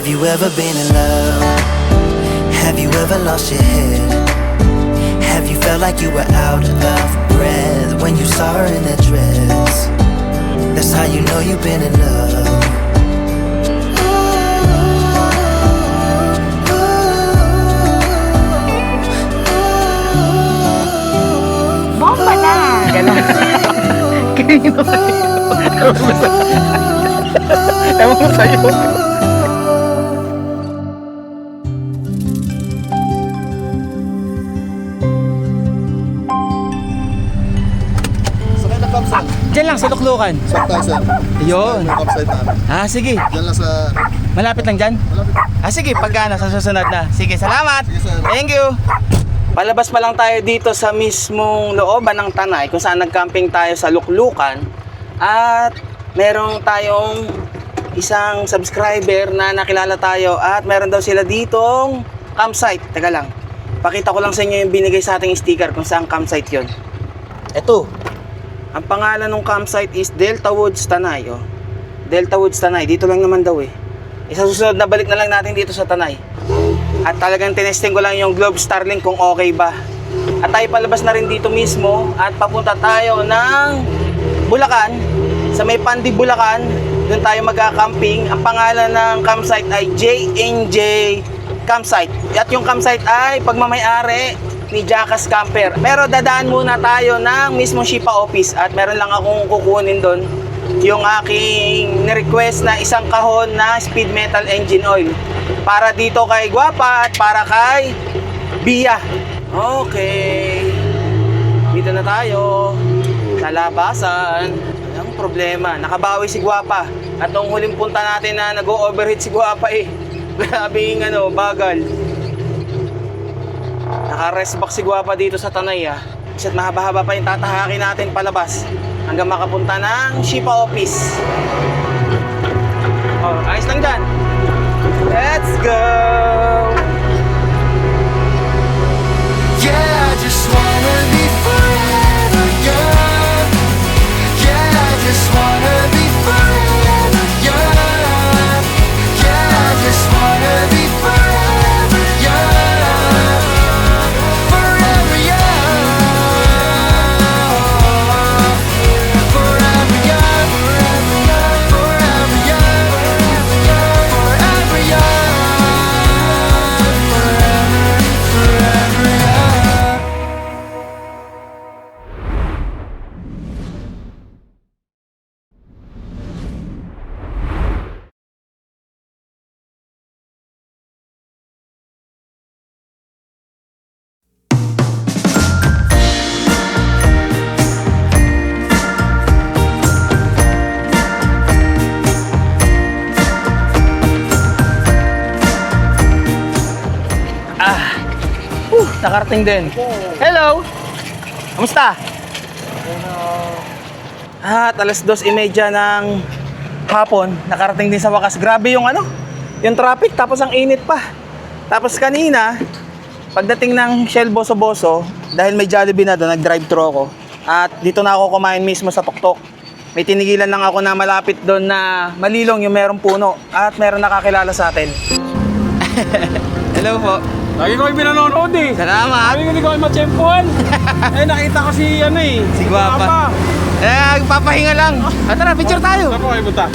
Have you ever been in love? Have you ever lost your head? Have you felt like you were out of breath when you saw her in that dress? That's how you know you've been in love. Bomba na! Gano'n. Kanino ba yun? Ewan mo sa'yo. Sa kayo nag-campsite? Diyan lang, sa Luklukan. Saan tayo, sir? Ayun. Yung campsite namin. Ah, sige. Diyan lang sa... Malapit lang dyan? Malapit. Ah, sige, pagkano sa susunod na. Sige, salamat. Sige, sir. Thank you. Palabas pa lang tayo dito sa mismong looban ng Tanay kung saan nag-camping tayo sa Luklukan. At merong tayong isang subscriber na nakilala tayo at meron daw sila ditong campsite. Teka lang. Pakita ko lang sa inyo yung binigay sa ating sticker kung saan campsite yon. Ito. Ang pangalan ng campsite is Delta Woods Tanay. Oh. Delta Woods Tanay. Dito lang naman daw eh. Isa susunod na balik na lang natin dito sa Tanay. At talagang tinesting ko lang yung Globe Starlink kung okay ba. At tayo palabas na rin dito mismo at papunta tayo ng Bulacan. Sa may Pandi, Bulacan. Doon tayo magka-camping. Ang pangalan ng campsite ay J&J Campsite. At yung campsite ay pagmamayari ni Jackass Camper. Pero dadaan muna tayo ng mismo Shipa office. At meron lang akong kukunin doon yung aking ni-request na isang kahon na speed metal engine oil para dito kay Guapa at para kay Bia. Okay, dito na tayo sa labasan. Ang problema, nakabawi si Guapa at nung huling punta natin na nag-overheat si Guapa eh, grabe yung bagal. Naka-rest box si Guapa dito sa Tanay ah. Isa't mahaba-haba pa yung tatahakin natin palabas hanggang makapunta ng Shipa office. Oh, ayos lang dyan. Let's go! Yeah, I just wanna be forever young. Yeah, I just wanna be forever young. Yeah, I just wanna be forever young. Forever young. Forever young. Forever young. Forever young. Forever young. Nakarating din. Hello! Kamusta? At alas 2:30 ng hapon, nakarating din sa wakas. Grabe yung yung traffic, tapos ang init pa. Tapos kanina, pagdating ng Shell Boso-Boso, dahil may Jollibee na doon, nag-drive-thru ako. At dito na ako kumain mismo sa Tuktok. May tinigilan lang ako na malapit doon na malilong yung merong puno. At meron nakakilala sa atin. Hello po. Lagi ko yung pinanonood eh. Salamat. Sabi ko hindi ko kayo matsyempuhan. Nakita ko si Si Guapa. Papahinga lang. Tara, picture tayo. Saan po kayo punta?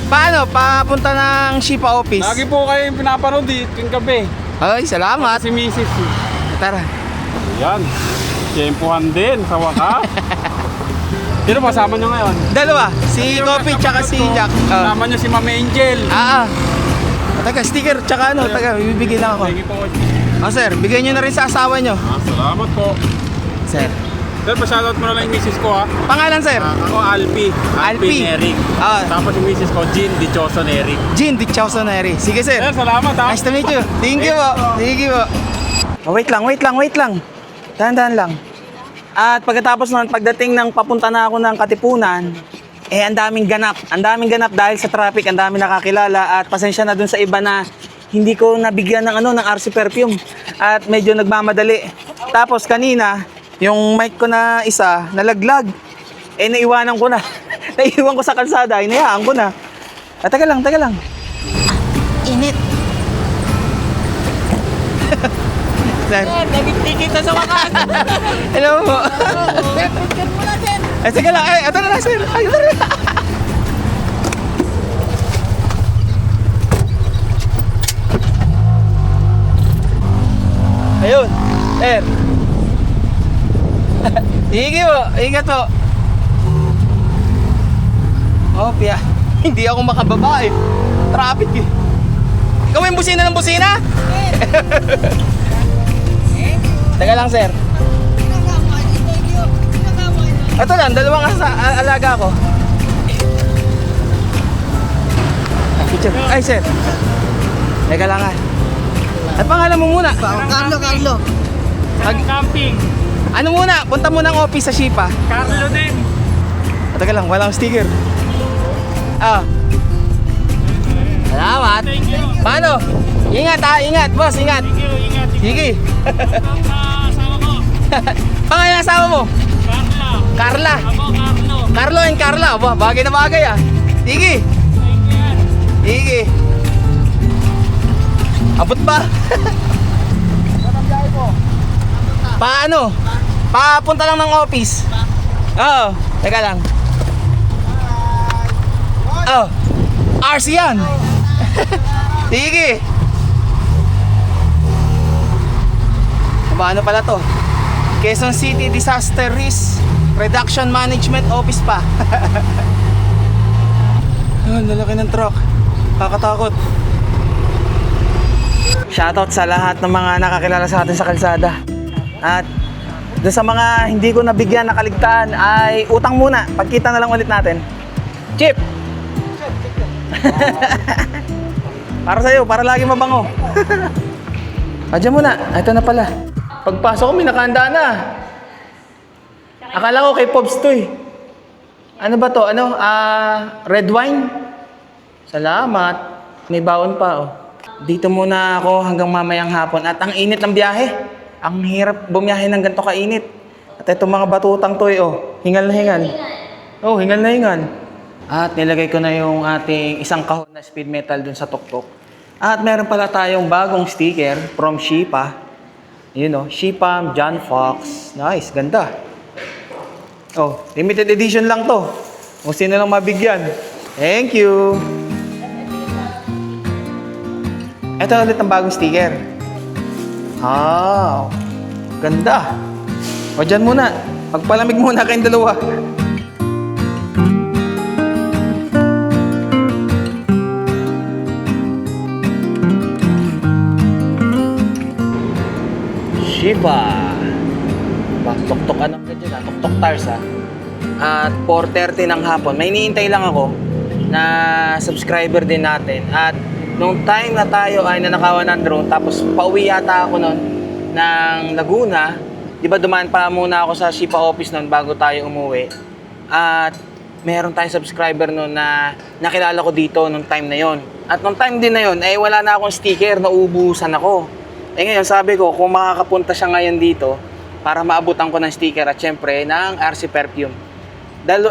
Paano? Papunta ng Shipa office. Lagi po kayo yung pinapanood eh, tuwing gabi. Ay, salamat. Si Mrs. Tara. Yan. Tsyempuhan din sa wakas. Sino ba kasama nyo ngayon? Dalawa. Si Kopi tsaka si Jack. Kasama nyo si Ma'am Angel. Taga, sticker tsaka taga, bibigyan lang ako. Lagi po. Sir, bigyan nyo na rin sa asawa nyo. Salamat po. Sir. Sir, pa-shoutout mo na lang yung Mrs. ko ha. Pangalan, sir? Ako, Alpi. Alpi. Eric. Tapos yung Mrs. ko, Jean Dichoson Eric. Jean Dichoson-Neri. Sige, sir. Sir, salamat ha. Nice to meet you. Thank you po. Thank you po. Wait lang. Dahan-dahan lang. At pagkatapos nun, pagdating ng papunta na ako ng Katipunan, ang daming ganap. Ang daming ganap dahil sa traffic, ang daming nakakilala. At pasensya na dun sa iba na hindi ko nabigyan ng RC perfume. At medyo nagmamadali. Tapos kanina, yung mic ko na isa, nalaglag. Naiwanan ko na. Naiwan ko sa kalsada, inayaan ko na. Teka lang. Init. Sir. Nag-tik kita sa wakas. Hello po. Ay, sige lang. Ay, ito na lang, sir. Ay, ito na. Ayun. Sir. Sige po. Ingat po. Oh, Pia. Hindi ako makababa eh. Traffic eh. Ikaw yung busina ng busina? Teka lang, sir. Ito lang, dalawang alaga ko. Picture. Ay, sir. Teka lang ah. At pangalan mo muna? Carlo. Camping. Ano muna? Punta muna ang office sa Shipa. Carlo din. Teka lang, walang sticker. Ah. Salamat. Thank you. Paano? Ingat ha, ingat. Boss, ingat. Thank you, ingat. Sige. Ang asawa ko. Pangalan ng asawa mo? Carla. Carla. Ako, Carlo. Carlo and Carla. Bah, bagay na bagay ah. Sige. Thank you yan. Sige. Abot ba? Paano? Papunta lang ng office. Oo. Teka lang. Oh. RC yan. Sige. Paano pala to? Quezon City Disaster Risk Reduction Management Office pa. Ang lalaki ng truck. Kakatakot. Shoutout sa lahat ng mga nakakilala sa atin sa kalsada. At doon sa mga hindi ko nabigyan na kaligtaan ay utang muna. Pagkita na lang ulit natin. Chip! Para sa'yo, para lagi mabango. Diyan muna. Ito na pala. Pagpasok ko, may nakahanda na. Akala ko kay Pops to eh. Ano ba to? Ano? Red wine? Salamat. May baon pa oh. Dito muna ako hanggang mamayang hapon. At ang init ng biyahe. Ang hirap bumiyahe ng ganito kainit. At itong mga batutang to eh oh. Hingal na hingal. Oh, hingal na hingal. At nilagay ko na yung ating isang kahon na speed metal dun sa tuktok. At meron pala tayong bagong sticker from Shipa. Yun o, Shipa John Fox. Nice, ganda. Oh, limited edition lang to. Kung sino lang mabigyan. Thank you. Ito ulit ang bagong sticker. Ah, ganda. O dyan muna. Pagpalamig muna kayong dalawa. Shiba. Tuktok anong ganyan ah. Tuktok tires ah. At 4:30 ng hapon. May iniintay lang ako na subscriber din natin. At nung time na tayo ay nanakawan ng drone, tapos pauwi yata ako nun ng Laguna. Di ba dumaan pa muna ako sa Shipa office nun bago tayo umuwi. At meron tayong subscriber nun na nakilala ko dito nung time na yon. At nung time din na yon, ay wala na akong sticker, naubusan ako. Eh ngayon sabi ko, kung makakapunta siya ngayon dito para maabutan ko ng sticker at syempre ng RC Perfume.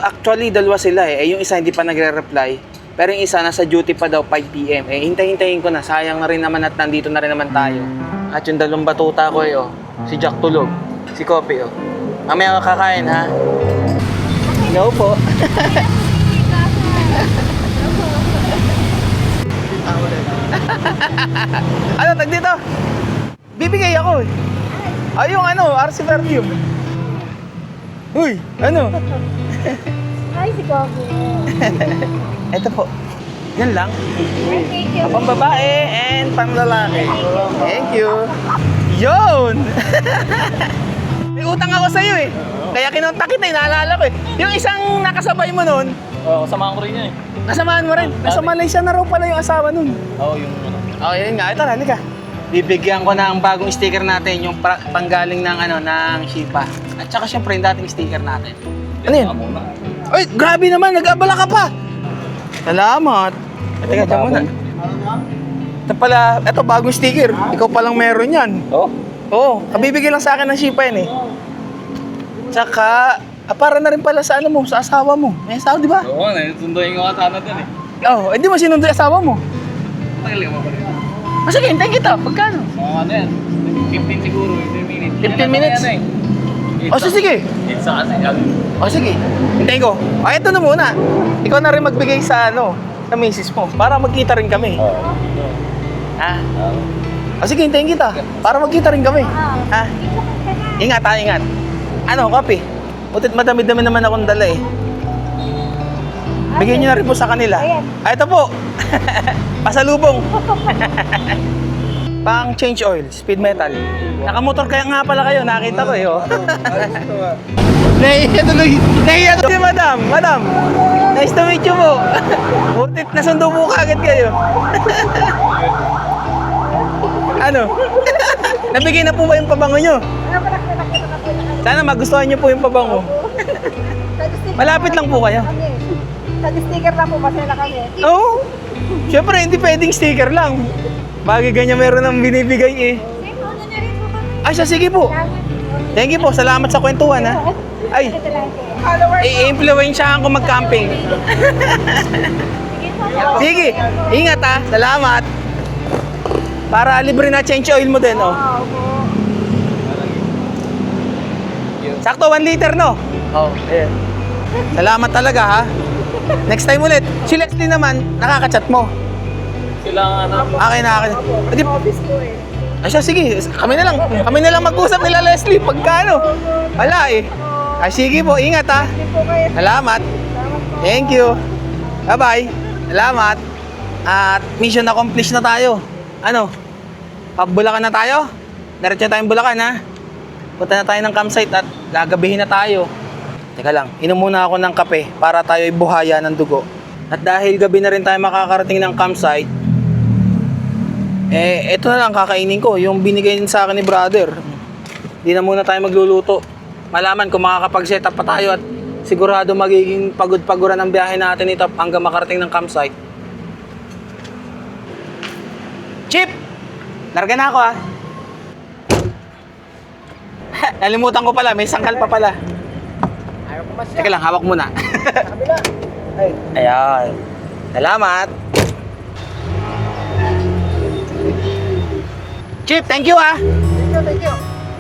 Actually, dalawa sila eh. Yung isa hindi pa nagre-reply. Pero yung isa nasa duty pa daw 5 PM. Eh hintay-hintayin ko na. Sayang na rin naman at nandito na rin naman tayo. At yung dalawang batuta ko eh oh. Si Jack tulog. Si Kopi oh. Mamaya kakain ha. Hello po. Ano, tag dito? Bibigay ako eh. Ay, yung ano, RC Perfume. Uy, ano? Hi, si Coco. Ito po. Yan lang. Thank you. Pang babae and pang lalaki. Thank you. Yun! May utang ako sa'yo eh. Kaya kinontak kita eh, naalala ko eh. Yung isang nakasabay mo nun, Oo, kasama ko rin yan eh. nasamaan mo rin. Nasa Malaysia na raw pala yung asawa nun. Oo, yung ano. Oh, yun nga. Ito, halika. Bibigyan ko ng bagong sticker natin, yung panggaling ng ano ng Shipa. At saka syempre yung dating sticker natin. Ano yun? Ay, grabe naman, nag-abala ka pa. Salamat. Teka, dyan muna. Ito pala, ito bagong sticker. Ikaw palang meron yan. Oo? Oo, kabibigay lang sa akin ng Shipa yan eh. Tsaka, para na rin pala sa ano mo, sa asawa mo. May asawa, di ba? Oo, naitunduin ko ka sana dun eh. Oo, hindi mo sinundo yung asawa mo. Tagal ka ba pa rin? Sige, hintayin kita. Pagkano? Mga ano yan? 15 siguro, 15 minutes. 15 minutes? O, so sige. Pizza kasi. O, sige. Hintayin ko. O, eto na muna. Ikaw na rin magbigay sa sa misis mo. Para magkita rin kami. Ah. O, sige, hintayin kita. Para magkita rin kami. Ah. Ingat ha, ingat. Ano, kape? Butit madami-dami naman akong dala eh. Bigyan nyo na rin po sa kanila. Ayan. Ah, ito po. Pasalubong. Pang change oil, speed metal. Nakamotor kaya nga pala kayo, nakita ko eh. Oh. Nahiya tuloy. Nahiya tuloy, madam. Madam, nice to meet you po. Butit, nasundo po kagad kayo. Ano? Nabigay na po ba yung pabango nyo? Sana magustuhan nyo po yung pabango. Malapit lang po kayo. Nag-sticker na po, masaya kami. Oo. Siyempre, hindi pwedeng sticker lang. Bagay ganyan meron ng binibigay eh. Ay, siya, sige po. Thank you po. Salamat sa kwentuhan ha. Ay, i-influensyahan ko mag-camping. Sige, ingat ha. Salamat. Para libre na change oil mo din, oh. Sakto, 1 liter, no? Oo. Ayan. Salamat talaga, ha? Next time ulit. Si Leslie naman, nakaka-chat mo. Sila ano. Akin na akin. Adi, Office ko eh. ay siya, sige. Kami na lang mag-usap nila Leslie. Pagkano? Wala eh. Ay, sige po. Ingat, ha? Hindi po kayo. Salamat. Thank you. Bye-bye. Salamat. At mission accomplished na tayo. Ano? Pabulakan na tayo? Diretso tayong Bulacan, ha? Punta na tayo ng campsite at gagabihin na tayo. Teka lang, inom muna ako ng kape para tayo ay buhaya ng dugo. At dahil gabi na rin tayo makakarating ng campsite, ito na lang kakainin ko, yung binigay din sa akin ni brother. Di na muna tayo magluluto. Malaman kung makakapag-set up pa tayo at sigurado magiging pagod-paguran ang biyahe natin ito hanggang makarating ng campsite. Chip! Larga na ako ha. Nalimutan ko pala, may sangkal pa pala. Teka lang, hawak muna. Ayan. Salamat. Chip, thank you ah. Thank you.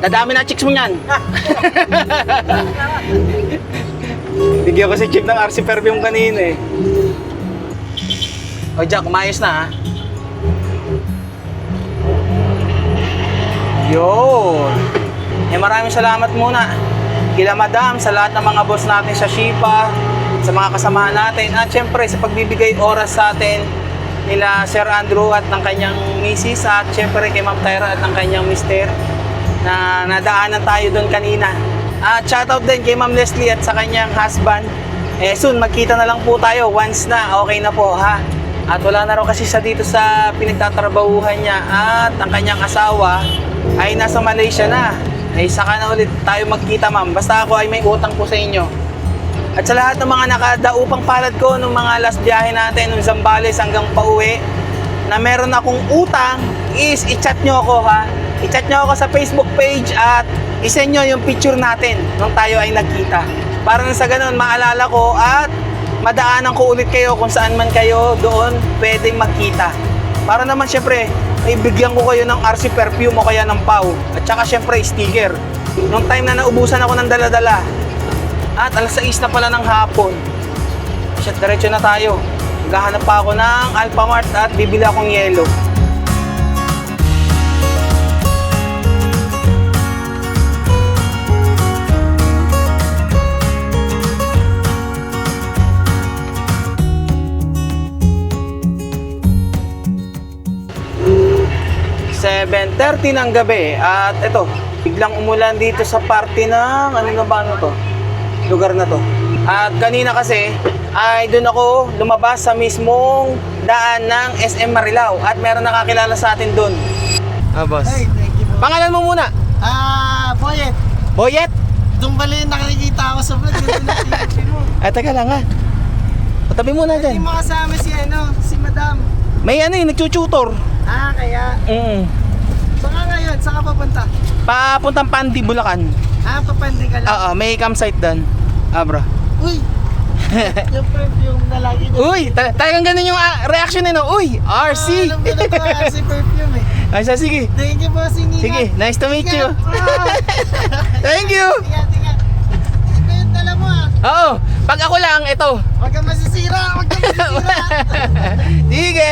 Dadami na chicks mo niyan. Bigyan ko si Chip ng RC perfume kanina eh. O Jack, umayos na ha. Yun. Maraming salamat muna kila Madam, sa lahat ng mga boss natin sa Shipa, sa mga kasamahan natin, at syempre sa pagbibigay oras sa atin nila Sir Andrew at ng kanyang misis, at syempre kay Ma'am Tyra at ng kanyang mister na nadaanan tayo doon kanina. At shoutout din kay Ma'am Leslie at sa kanyang husband. Soon magkita na lang po tayo once na okay na po ha. At wala na raw kasi siya dito sa pinagtatrabahuhan niya, at ang kanyang asawa ay nasa Malaysia na. Ay saka na ulit tayo magkita ma'am. Basta ako ay may utang po sa inyo. At sa lahat ng mga nakadaupang palad ko nung mga last biyahe natin nung Zambales hanggang pauwi, na meron akong utang, is i-chat nyo ako ha. I-chat nyo ako sa Facebook page at isend nyo yung picture natin nung tayo ay nagkita. Para na sa ganun maalala ko at madaanan ko ulit kayo kung saan man kayo doon pwedeng magkita. Para naman syempre, ibigyan ko kayo ng RC perfume o kaya ng pau. At saka syempre sticker. Nung time na naubusan ako ng dala-dala. At alas 6 na pala ng hapon. Shit, diretso na tayo. Maghahanap pa ako ng Alphamart at bibili akong yelo. (7:30) ng gabi at ito, biglang umulan dito sa parte ng ano na ba to? Lugar na to. At kanina kasi ay doon ako lumabas sa mismong daan ng SM Marilao at meron nakakilala sa atin doon. Boss. Hey, thank you po. Pangalan mo muna? Boyet. Boyet? Doon pala yung nakikita ako sa vlog. Yung nakikita mo. Ay, teka lang ha. Patabi muna Hindi dyan. mo kasama si Madam. May ano nagtututor. Kaya. Saan ka ngayon? Saan ka papunta? Papuntang Pandi, Bulacan. Papandi ka lang. Oo, may campsite doon. Bro. Uy! Yung perfume na lagi niya. Uy, talagang ganun yung reaction nila. Uy, RC! Alam ko na to, RC perfume eh. Ay, sige. Thank you, bossing. Ingat. Sige, nice to meet you. Thank you. Ingat, ingat. Ito yung dala mo ah. Oo, pag ako lang, ito. Huwag kang masisira, huwag kang masisira. Sige.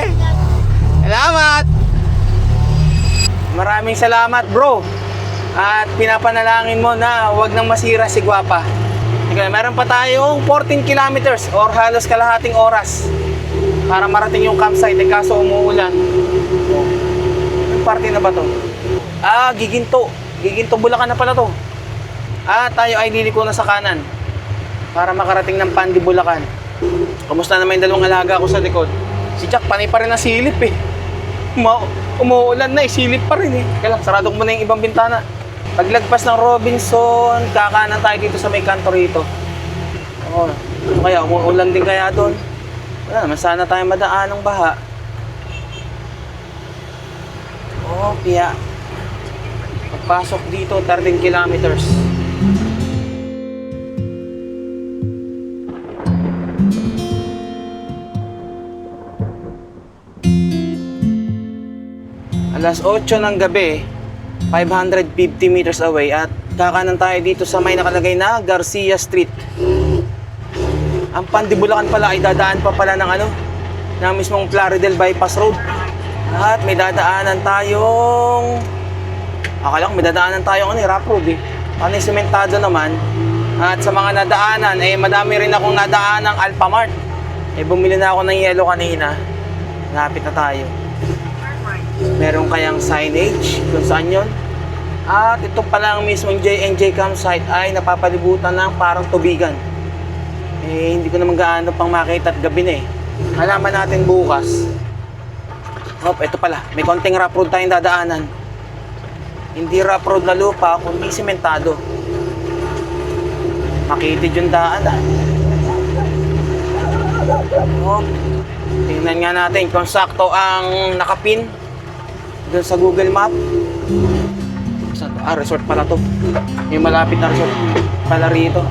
Salamat. Maraming salamat, bro. At pinapanalangin mo na huwag nang masira si Guapa. Okay, meron pa tayong 14 kilometers or halos kalahating oras para marating yung campsite. Kaso umuulan. Yung parte na ba to? Giginto. Giginto, Bulacan na pala to. Tayo ay liliko na sa kanan para makarating ng Pandi, Bulacan. Kamusta naman yung dalawang alaga ko sa likod? Si Jack, panay pa rin ang silip eh. Umuulan na eh, silip pa rin eh. Kaya lang, sarado ko muna yung ibang bintana. Paglagpas ng Robinson, kakanan tayo dito sa may kanto rito. Oo. Ano kaya, umuulan din kaya doon? Wala naman, sana tayo madaan ng baha. Kaya pagpasok dito, 13 kilometers. Alas 8 ng gabi, 550 meters away at kakanan tayo dito sa may nakalagay na Garcia Street. Ang Pandi, Bulacan pala ay dadaan pa pala ng ng mismong Plaridel Bypass Road. At may dadaanan tayong akala ko may dadaanan tayong rough road eh. Ano yung sementado naman. At sa mga nadaanan, madami rin akong nadaan ng Alphamart. Bumili na ako ng yellow kanina. Lapit na tayo. Meron kayang signage kung saan yun. At ito pala ang mismong J&J campsite ay napapalibutan ng parang tubigan. Hindi ko naman gaano pang makita at gabi na eh. Alaman natin bukas. Ito pala. May konting rough road tayong dadaanan. Hindi rough road na lupa, kundi sementado. Makitid yung daan tingnan nga natin kung sakto ang nakapin doon sa Google Map. Saan to? Resort pala to. Yung malapit na resort pala rito.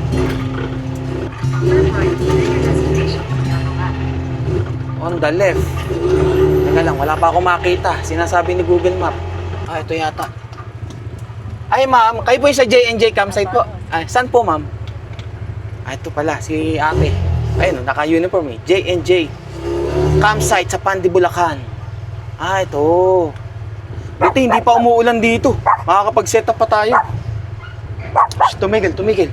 On the left. Teka lang, wala pa ako makita. Sinasabi ni Google Map. Ito yata. Ay ma'am, kayo po yung sa J&J campsite po. Saan po ma'am? Ito pala, si ate. Ayun, naka-uniform eh. J&J campsite sa Pandi, Bulacan. Ito. Dito, hindi pa umuulan dito. Makakapag-set up pa tayo. Tumigil.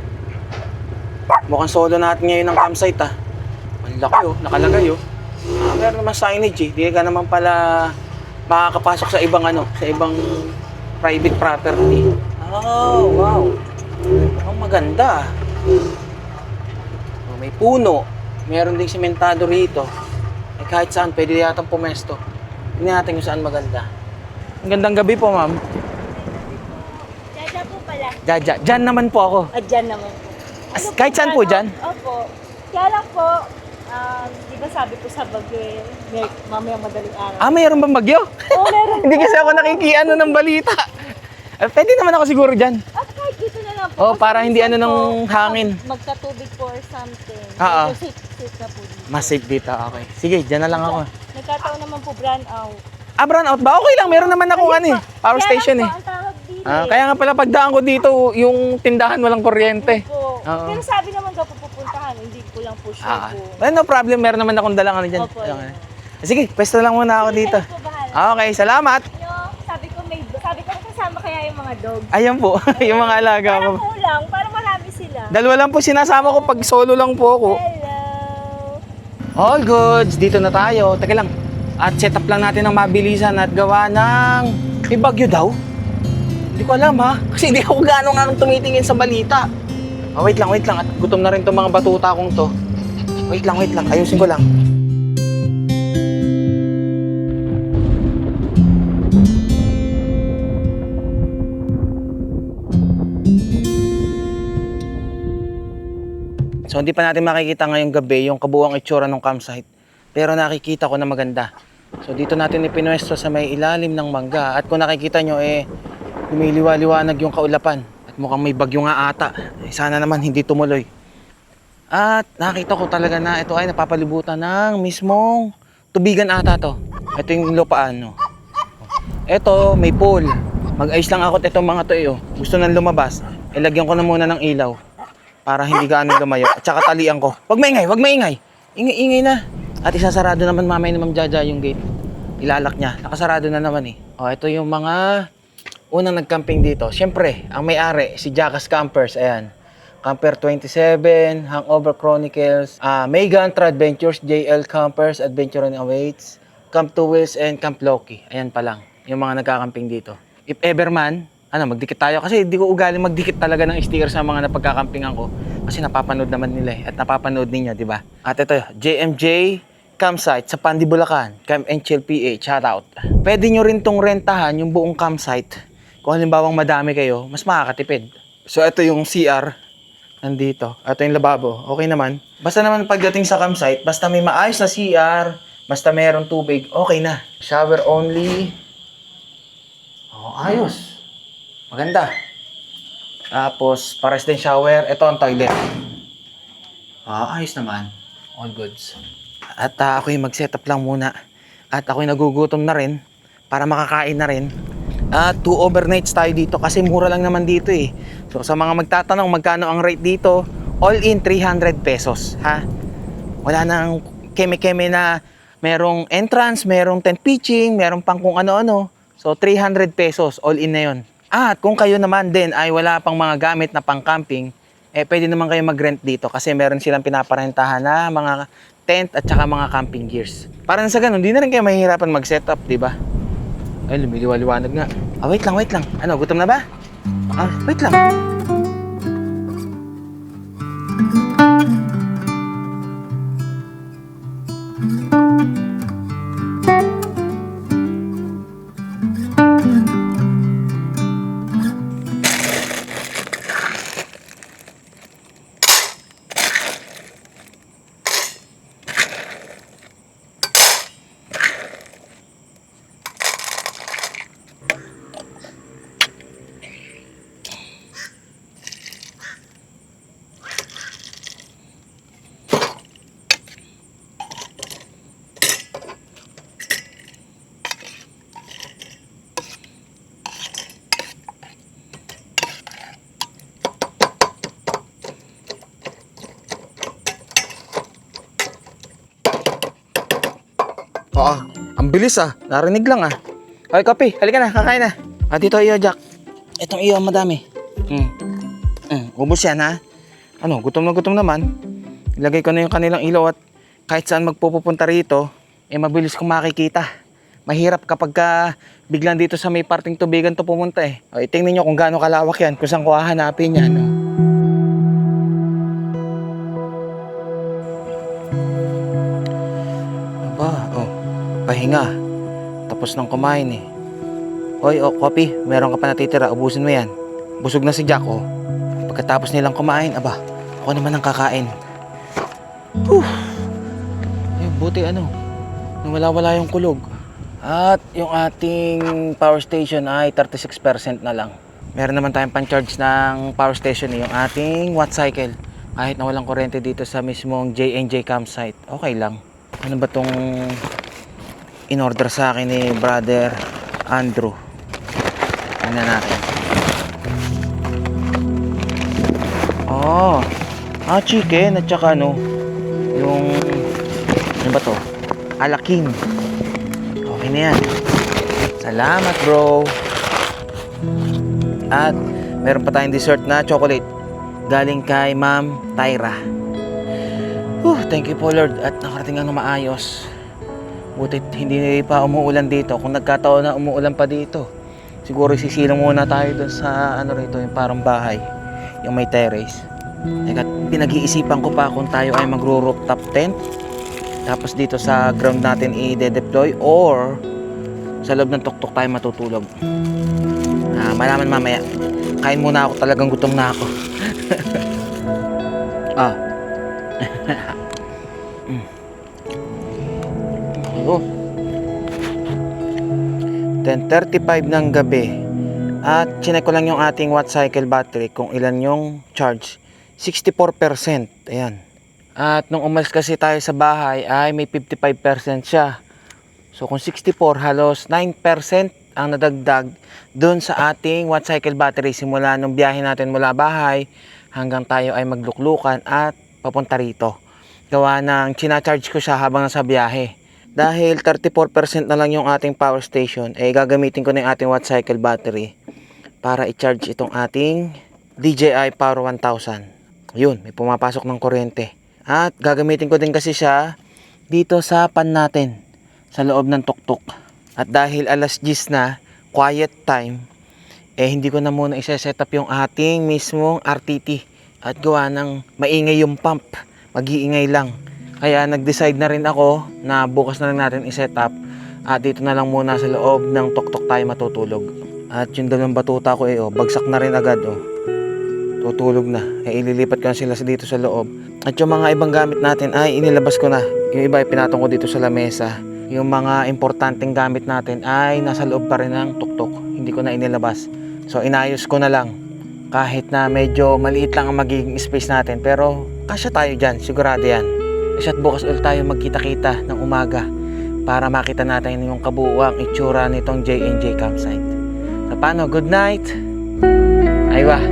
Mukhang solo natin ngayon ng campsite Ang laki nakalagay meron naman signage eh. Di ka naman pala makakapasok sa ibang sa ibang private property. Wow. Ang maganda. May puno. Meron ding sementado rito. Kahit saan, pwede yatang pumesto. Tingnan natin kung saan maganda. Ang gandang gabi po, ma'am. Jaja po pala. Jaja. Diyan naman po ako. Dyan naman po. Kahit saan po dyan? Opo. Kaya lang po, di ba sabi ko sa Bagyo mamaya madaling araw. Mayroon bang bagyo? Oo, meron Hindi kasi ako nakikiano ng balita. Pwede naman ako siguro dyan. At kahit dito na lang po. Para Kasi hindi minsan ng po, hangin. Magtatubig po or something. Oo. Medyo safe na po dito. Mas safe dito, okay. Sige, dyan na lang ako. Nagkataon naman po brand out. Brown out ba? Okay lang, meron naman akong power station Kaya eh. lang po, ang tawag dito Kaya nga pala pagdaan ko dito, yung tindahan walang kuryente. po. Oo. Pero sabi naman daw po pupuntahan, hindi ko lang po sure po. No problem, meron naman akong dalang dyan. Opo, Okay. Sige, pwesto lang muna ako dito. Kayo po bahala. Okay, salamat. Sabi ko kasama kaya yung mga dogs. Ayan po, yung mga alaga ko. Parang kulang, parang marami sila. Dalawa lang po sinasama ko pag solo lang po ako. Hello. All goods, dito na tayo. Teka lang. At set up lang natin ng mabilisan at gawa ng... May bagyo daw? Hindi ko alam kasi hindi ako gano'ng nga tumitingin sa balita. Wait lang. At gutom na rin itong mga batuta kong to. Wait lang. Ayusin ko lang. So hindi pa natin makikita ngayong gabi yung kabuuang itsura ng campsite. Pero nakikita ko na maganda. So dito natin ipinwesto sa may ilalim ng mangga. At kung nakikita nyo lumiliwa-liwanag yung kaulapan. At mukhang may bagyo nga ata. Sana naman hindi tumuloy. At nakita ko talaga na ito ay napapalibutan ng mismong tubigan ata to. Ito yung lupaan. Eto, may pool. Mag-ayos lang ako at itong mga to oh. Gusto nang lumabas. Ilagyan ko na muna ng ilaw. Para hindi gaano lumayo. At saka talian ko. Wag maingay, wag maingay. Ingay na. At isasarado naman mamaya ni Ma'am Jaja yung gate. Ilalak niya. Nakasarado na naman eh. O, ito yung mga unang nag-camping dito. Siyempre, ang may-ari, si Jackass Campers. Ayan. Camper 27, Hangover Chronicles, Megan Adventures, JL Campers, Adventure and Awaits, Camp Two Wheels, and Camp Loki. Ayan pa lang. Yung mga nagkakamping dito. If ever man, magdikit tayo. Kasi di ko ugali magdikit talaga ng sticker sa mga napagkakampingan ko. Kasi napapanood naman nila eh. At napapanood ninyo, di ba? At ito, JMJ Campsite sa Pandi, Bulacan. Camp and Chill PH. Shout out. Pwede nyo rin tong rentahan, yung buong campsite. Kung halimbawang madami kayo, mas makakatipid. So ito yung CR. Nandito. Ito yung lababo. Okay naman. Basta naman pagdating sa campsite, basta may maayos na CR, basta mayroong tubig, okay na. Shower only. Oh, ayos. Maganda. Tapos, pares din shower. Ito ang toilet. Ayos naman. All goods. At ako'y mag-setup lang muna. At ako'y nagugutom na rin para makakain na rin. At 2 overnights tayo dito kasi mura lang naman dito eh. So, sa mga magtatanong magkano ang rate dito, all in 300 pesos. Ha? Wala nang keme-keme na merong entrance, merong tent pitching, merong pang kung ano-ano. So, 300 pesos. All in na yun. At kung kayo naman din ay wala pang mga gamit na pang-camping, pwede naman kayo mag-rent dito kasi meron silang pinaparentahan na mga tent at saka mga camping gears. Para sa ganun, di na rin kayo mahihirapan mag-setup, di ba? Ay, lumiliwaliwanag nga. Wait lang. Ano, gutom na ba? Wait lang. Ang bilis narinig lang Okay, Kopi, halika na, kakain na. Dito iyo, Jack. Itong iyo, madami. Ubus yan gutom na gutom naman. Ilagay ko na yung kanilang ilaw at kahit saan magpupunta rito, mabilis kong makikita. Mahirap kapag biglang dito sa may parting tubigan to pumunta tingnan nyo kung gaano kalawak yan, kung saan ko hahanapin yan. Pahinga. Tapos nang kumain Hoy, Kopi, meron ka pa natitira, ubusin mo yan. Busog na si Jack Pagkatapos nilang kumain, ako naman ang kakain. Buti nung wala yung kulog. At yung ating power station ay 36% na lang. Meron naman tayong pan-charge ng power station yung ating watt cycle. Kahit na walang kuryente dito sa mismong J&J campsite, okay lang. Ano ba tong in-order sa akin ni Brother Andrew? Tingnan natin. Chicken at saka yung ano ba to? Alaking. Okay na yan. Salamat, bro. At meron pa tayong dessert na chocolate galing kay Ma'am Tyra. Thank you po, Lord, at nakarating ang maayos. Butit hindi pa umuulan dito. Kung nagkataon na umuulan pa dito, siguro sisilong muna tayo dun sa rito, yung parang bahay, yung may terrace. Pinag-iisipan ko pa kung tayo ay magro-rooftop tent, tapos dito sa ground natin i-deploy, or sa loob ng tuktok tayo matutulog. Malaman mamaya. Kain muna ako, talagang gutom na ako. 10:35 ng gabi. At chinek ko lang yung ating watt cycle battery kung ilan yung charge. 64%. Ayan. At nung umalis kasi tayo sa bahay ay may 55% siya. So kung 64, halos 9% ang nadagdag doon sa ating watt cycle battery simula nung biyahe natin mula bahay hanggang tayo ay magluklukan at papunta rito. Gawa ng charge ko siya habang nasa biyahe. Dahil 34% na lang yung ating power station, gagamitin ko na yung ating watt cycle battery para i-charge itong ating DJI Power 1000. Yun, may pumapasok ng kuryente. At gagamitin ko din kasi siya dito sa pan natin, sa loob ng tuktok. At dahil alas 10 na, quiet time, hindi ko na muna isa-set up yung ating mismong RTT. At gawa ng maingay yung pump, mag-iingay lang. Kaya nag-decide na rin ako na bukas na lang natin i-set up at dito na lang muna sa loob ng tuktok tayo matutulog. At yung dalawang batuta ko bagsak na rin agad tutulog na. Ililipat ko na sila dito sa loob. At yung mga ibang gamit natin ay inilabas ko na. Yung iba ay pinatong ko dito sa lamesa. Yung mga importanteng gamit natin ay nasa loob pa rin ng tuktok. Hindi ko na inilabas. So inayos ko na lang. Kahit na medyo maliit lang ang magiging space natin, pero kasya tayo dyan, sigurado yan. Kasi at bukas ulit tayo magkita-kita ng umaga para makita natin yung kabuuang itsura nitong J&J campsite. So paano? Good night! Aywa!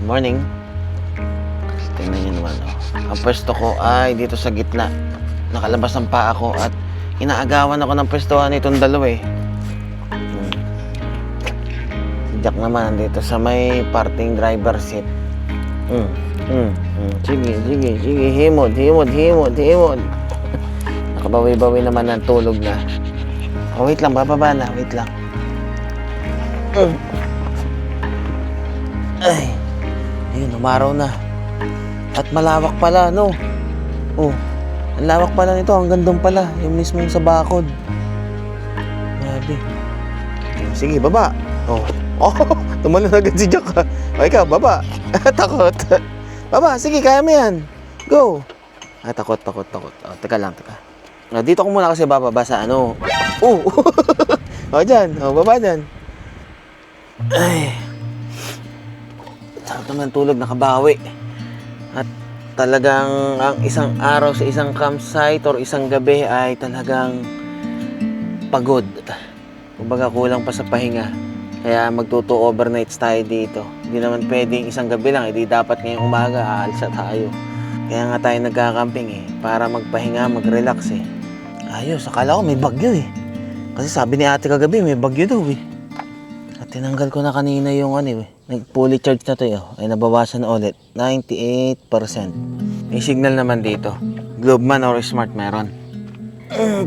Morning. Tingnan nyo naman Ang pwesto ko ay dito sa gitna. Nakalabas ang paa ko at inaagawan ako ng pwestuhan nitong dalawa Si Jack naman dito sa may parting driver seat. Sige. Himod. Nakabawi-bawi naman ng tulog na. Wait lang, bababa na. Wait lang. Ay. Ayun, umaraw na. At malawak pala, no? Ang lawak pala nito. Hanggang doon pala. Yung mismong sa bakod. Grabe. Sige, baba. Tumalon agad si Jack, ha? Ikaw, baba. Takot. Baba, sige, kaya mo yan. Go. Takot. Teka lang. Dito ko muna kasi bababa sa ano. Dyan. Baba dyan. Ay. Sarap naman tulog, nakabawi. At talagang ang isang araw sa isang campsite or isang gabi ay talagang pagod. Kumbaga kulang pa sa pahinga. Kaya magtuto-overnights tayo dito. Hindi naman pwedeng isang gabi lang. Hindi dapat ngayong umaga, aalsa tayo. Kaya nga tayo nagkakamping para magpahinga, mag-relax Ayos, akala ko may bagyo Kasi sabi ni ate kagabi, may bagyo daw At tinanggal ko na kanina yung nag-fully charge na to ay nabawasan na ulit. 98%. May signal naman dito. Globe man or Smart meron.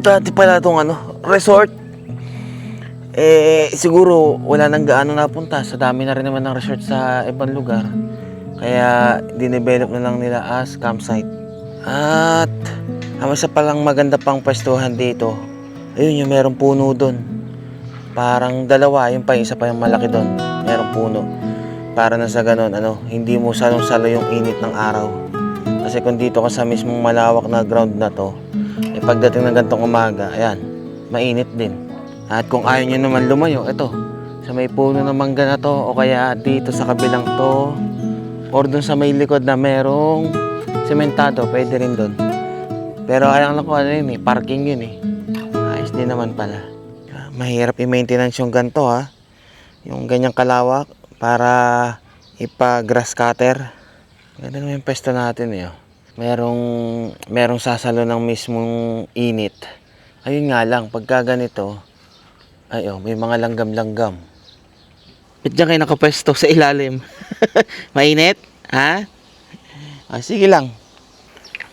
Dati pala itong resort. Siguro wala nang gaano napunta. Sa dami na rin naman ng resort sa ibang lugar. Kaya dinevelop na lang nila as campsite. At ang isa palang maganda pang pwestuhan dito, ayun yung merong puno doon. Parang dalawa, yung pa isa pa yung malaki doon. Merong puno. Para na sa ganun, hindi mo salong-salo yung init ng araw. Kasi kung dito ka sa mismong malawak na ground na to, pagdating ng gantong umaga, ayan, mainit din. At kung ayaw nyo naman lumayo, ito, sa may puno ng mangga na to, o kaya dito sa kabilang to, or dun sa may likod na merong sementado, pwede rin dun. Pero alam ko parking yun eh. Ayos din naman pala. Mahirap i-maintenance yung ganito ha. Yung ganyang kalawak para ipa-grass cutter. Ganda naman yung pwesto natin eh. Merong sasalo ng mismong init. Ayun nga lang, pagka ganito, may mga langgam-langgam. Ba't dyan kayo nakapwesto sa ilalim? Mainit? Ha? Sige lang.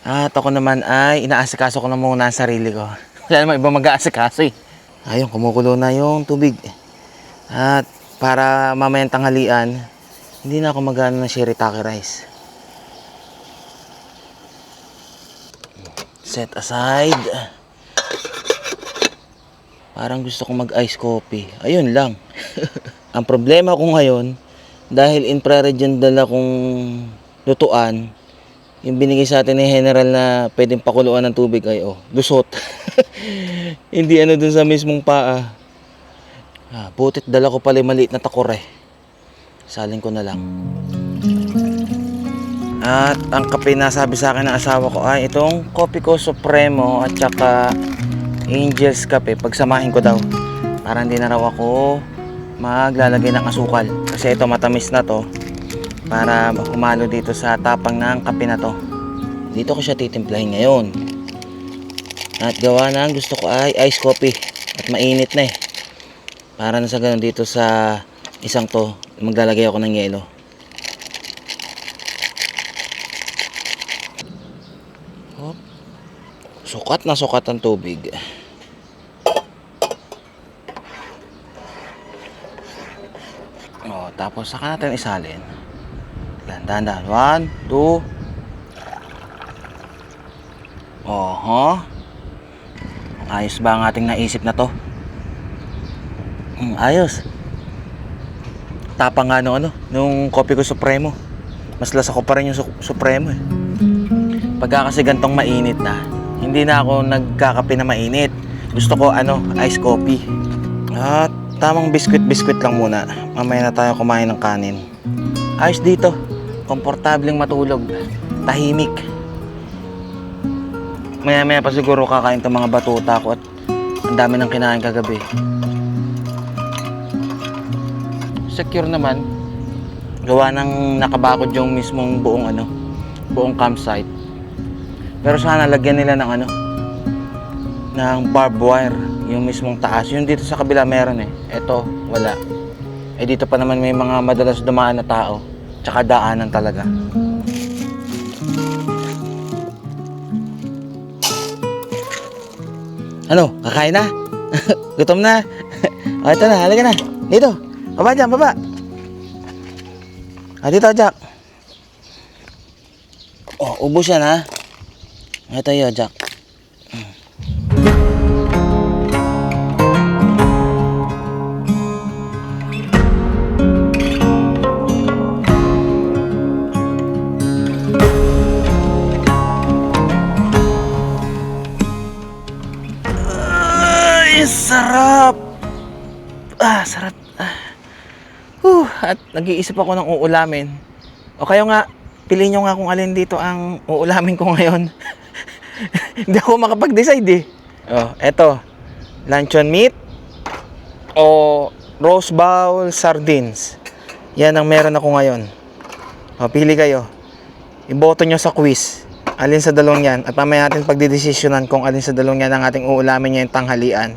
At ako naman ay inaasikaso ko na muna ang sarili ko. Wala naman iba mag-aasikaso eh. Ayun, kumukulo na yung tubig. At para mamayang tanghalian, hindi na ako mag-ano ng shirataki rice. Set aside. Parang gusto kong mag-ice coffee. Ayun lang. Ang problema ko ngayon, dahil infrared yung dala kong lutuan, yung binigay sa atin ni General na pwedeng pakuluan ng tubig ay lusot. Hindi dun sa mismong paa. Butit dala ko pala yung maliit na takore. Salin ko na lang. At ang kape na sabi sa akin ng asawa ko ay itong Kopiko Supremo at saka Angel's Cafe. Pagsamahin ko daw para hindi na raw ako maglalagay ng asukal. Kasi ito matamis na to para humalo dito sa tapang ng kape na to. Dito ko siya titimplahin ngayon. At gawa na ang gusto ko ay ice coffee. At mainit na eh. Para na sa ganun dito sa isang to, maglalagay ako ng yelo. Sukat na sukat ang tubig. Tapos saka natin isalin. Dahan-dahan. 1, 2. Ayos ba ang ating naisip na to? Ayos. Tapang nga nung Kopiko Supremo. Mas lasa ko pa rin yung Supremo eh. Pagka kasi gantong mainit na, hindi na ako nagkakape na mainit. Gusto ko ice coffee. At tamang biskwit lang muna. Mamaya na tayo kumain ng kanin. Ayos dito. Komportableng matulog. Tahimik. Maya-maya pa siguro kakain itong mga batuta ko at ang dami ng kinain kagabi. Secure naman. Gawa ng nakabakod yung mismong buong campsite. Pero sana lagyan nila ng ng barbed wire. Yung mismong taas. Yung dito sa kabila meron eh. Eto, wala. Dito pa naman may mga madalas dumaan na tao. Tsaka daanan talaga. Kakain na? Gutom na? Ito na, halika na. Dito. Baba dyan, baba. Dito, Jack. Ubos yan ha. Ito yun, Jack. Sarap! Sarap. At nag-iisip ako ng uulamin. O kayo nga, piliin nyo nga kung alin dito ang uulamin ko ngayon. Hindi ako makapag-decide eh. Eto. Luncheon meat o roast bowl sardines. Yan ang meron ako ngayon. Pili kayo. Iboto nyo sa quiz. Alin sa dalawang yan. At mamaya natin pagdidesisyonan kung alin sa dalawang yan ang ating uulamin ngayong tanghalian.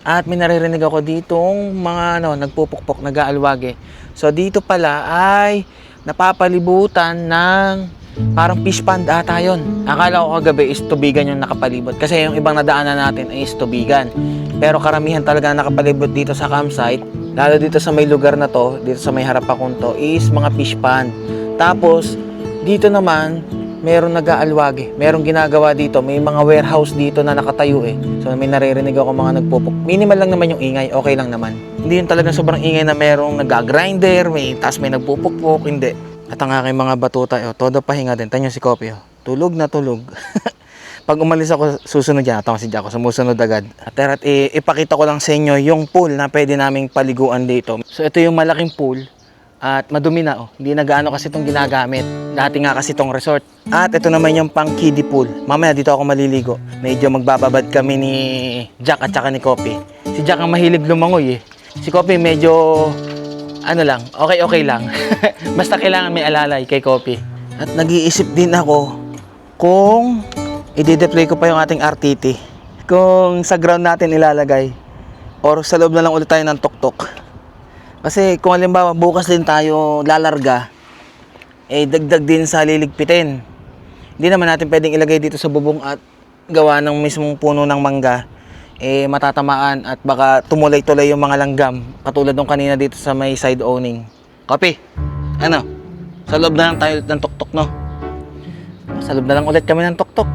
At may naririnig ako ditong mga nagpupukpok, nag-aalwage. So dito pala ay napapalibutan ng Parang fish pond ata yun. Akala ko kagabi is tubigan yung nakapalibot. Kasi yung ibang nadaanan natin is tubigan. Pero karamihan talaga na nakapalibot dito sa campsite, lalo dito sa may lugar na to, dito sa may harapan to, is mga fish pond. Tapos, dito naman, meron nag-aalwage. Merong ginagawa dito. May mga warehouse dito na nakatayo eh. So, may naririnig ako mga nagpupuk. Minimal lang naman yung ingay. Okay lang naman. Hindi yun talagang sobrang ingay na merong nag-grinder, tapos may nagpupukpuk. Hindi. At ang aking mga batuta, todo pahinga din. Tanyo si Kopi, tulog na tulog. Pag umalis ako, susunod yan. Ito si Jaco, sumusunod agad. At ipakita ko lang sa inyo yung pool na pwede naming paliguan dito. So, ito yung malaking pool. At madumi na, hindi na gaano kasi itong ginagamit. Dati nga kasi itong resort. At ito naman yung pang kiddie pool. Mamaya dito ako maliligo. Medyo magbababad kami ni Jack at saka ni Kopi. Si Jack ang mahilig lumangoy eh. Si Kopi medyo, okay lang. Basta kailangan may alalay kay Kopi. At nag-iisip din ako kung i-deploy ko pa yung ating RTT. Kung sa ground natin ilalagay. Or sa loob na lang ulit tayo ng tuktok. Kasi kung halimbawa bukas din tayo lalarga, dagdag din sa liligpitin. Hindi naman natin pwedeng ilagay dito sa bubong at gawa ng mismong puno ng mangga. Matatamaan at baka tumulay-tulay yung mga langgam. Katulad nung kanina dito sa may side owning. Kopi, sa loob na lang tayo ng tuktok, no? Sa loob na lang ulit kami ng tuktok.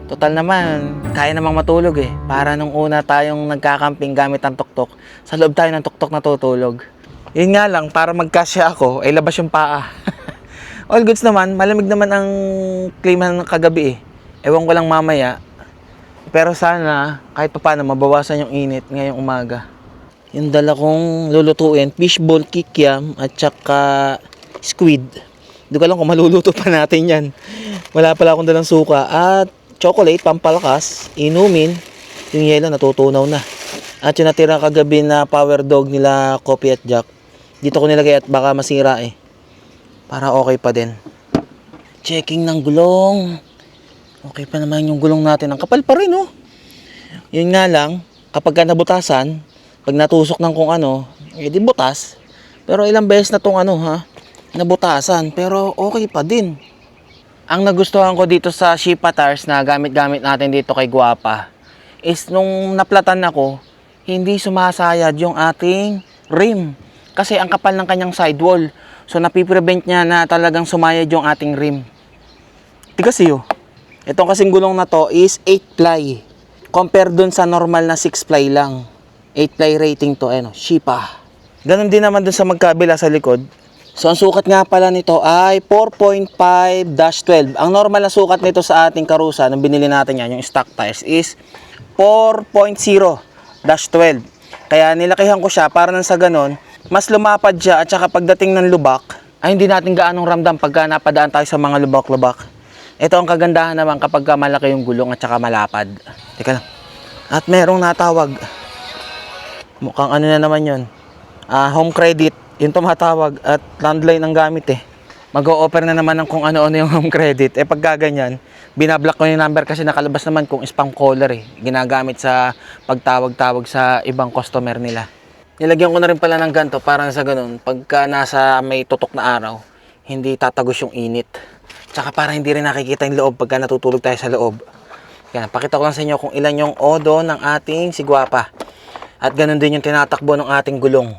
Total naman, kaya namang matulog eh. Para nung una tayong nagkakamping gamit ang tuktok, sa loob tayo ng tuktok natutulog. Yun nga lang, para magkasya ako, ay labas yung paa. All goods naman, malamig naman ang klima ng kagabi eh. Ewan ko lang mamaya. Pero sana, kahit pa paano, mabawasan yung init ngayong umaga. Yung dala kong lulutuin, fishball kikiam at saka squid. Hindi ko alam kung maluluto pa natin yan. Wala pala akong dalang suka at chocolate, pampalakas, inumin. Yung yelo, natutunaw na. At yung natira kagabi na power dog nila Kopi at Jack, dito ko nilagay at baka masira eh. Para okay pa din. Checking ng gulong. Okay pa naman yung gulong natin. Ang kapal pa rin oh. Yun nga lang, kapag ka nabutasan, pag natusok ng kung ano, di butas. Pero ilang beses na tong nabutasan. Pero okay pa din. Ang nagustuhan ko dito sa Shipa tires na gamit-gamit natin dito kay Guapa is nung naplatan ako, hindi sumasayad yung ating rim. Kasi ang kapal ng kanyang sidewall. So napiprevent niya na talagang sumayad yung ating rim. Tigas yun. Itong kasing gulong na to is 8-ply. Compare dun sa normal na 6-ply lang. 8-ply rating to, Shipa. Ganon din naman dun sa magkabila sa likod. So ang sukat nga pala nito ay 4.5-12. Ang normal na sukat nito sa ating karusa, nung binili natin yan, yung stock tires, is 4.0-12. Kaya nilakihan ko siya para nang sa ganon, mas lumapad siya at saka pagdating ng lubak, ay hindi natin gaanong ramdam pagka napadaan tayo sa mga lubak-lubak. Ito ang kagandahan naman kapag malaki yung gulong at saka malapad. Teka lang. At merong natawag. Mukhang na naman yun. Home credit. Yung tumatawag at landline ang gamit eh. Mag-o-offer na naman ng kung ano-ano yung home credit. Pagka ganyan, binablock ko yung number kasi nakalabas naman kung spam caller eh. Ginagamit sa pagtawag-tawag sa ibang customer nila. Nilagyan ko na rin pala ng ganito para sa ganun. Pagka nasa may tutok na araw, hindi tatagos yung init. Tsaka para hindi rin nakikita yung loob pagka natutulog tayo sa loob. Yan, pakita ko lang sa inyo kung ilan yung odo ng ating si Guapa. At ganun din yung tinatakbo ng ating gulong.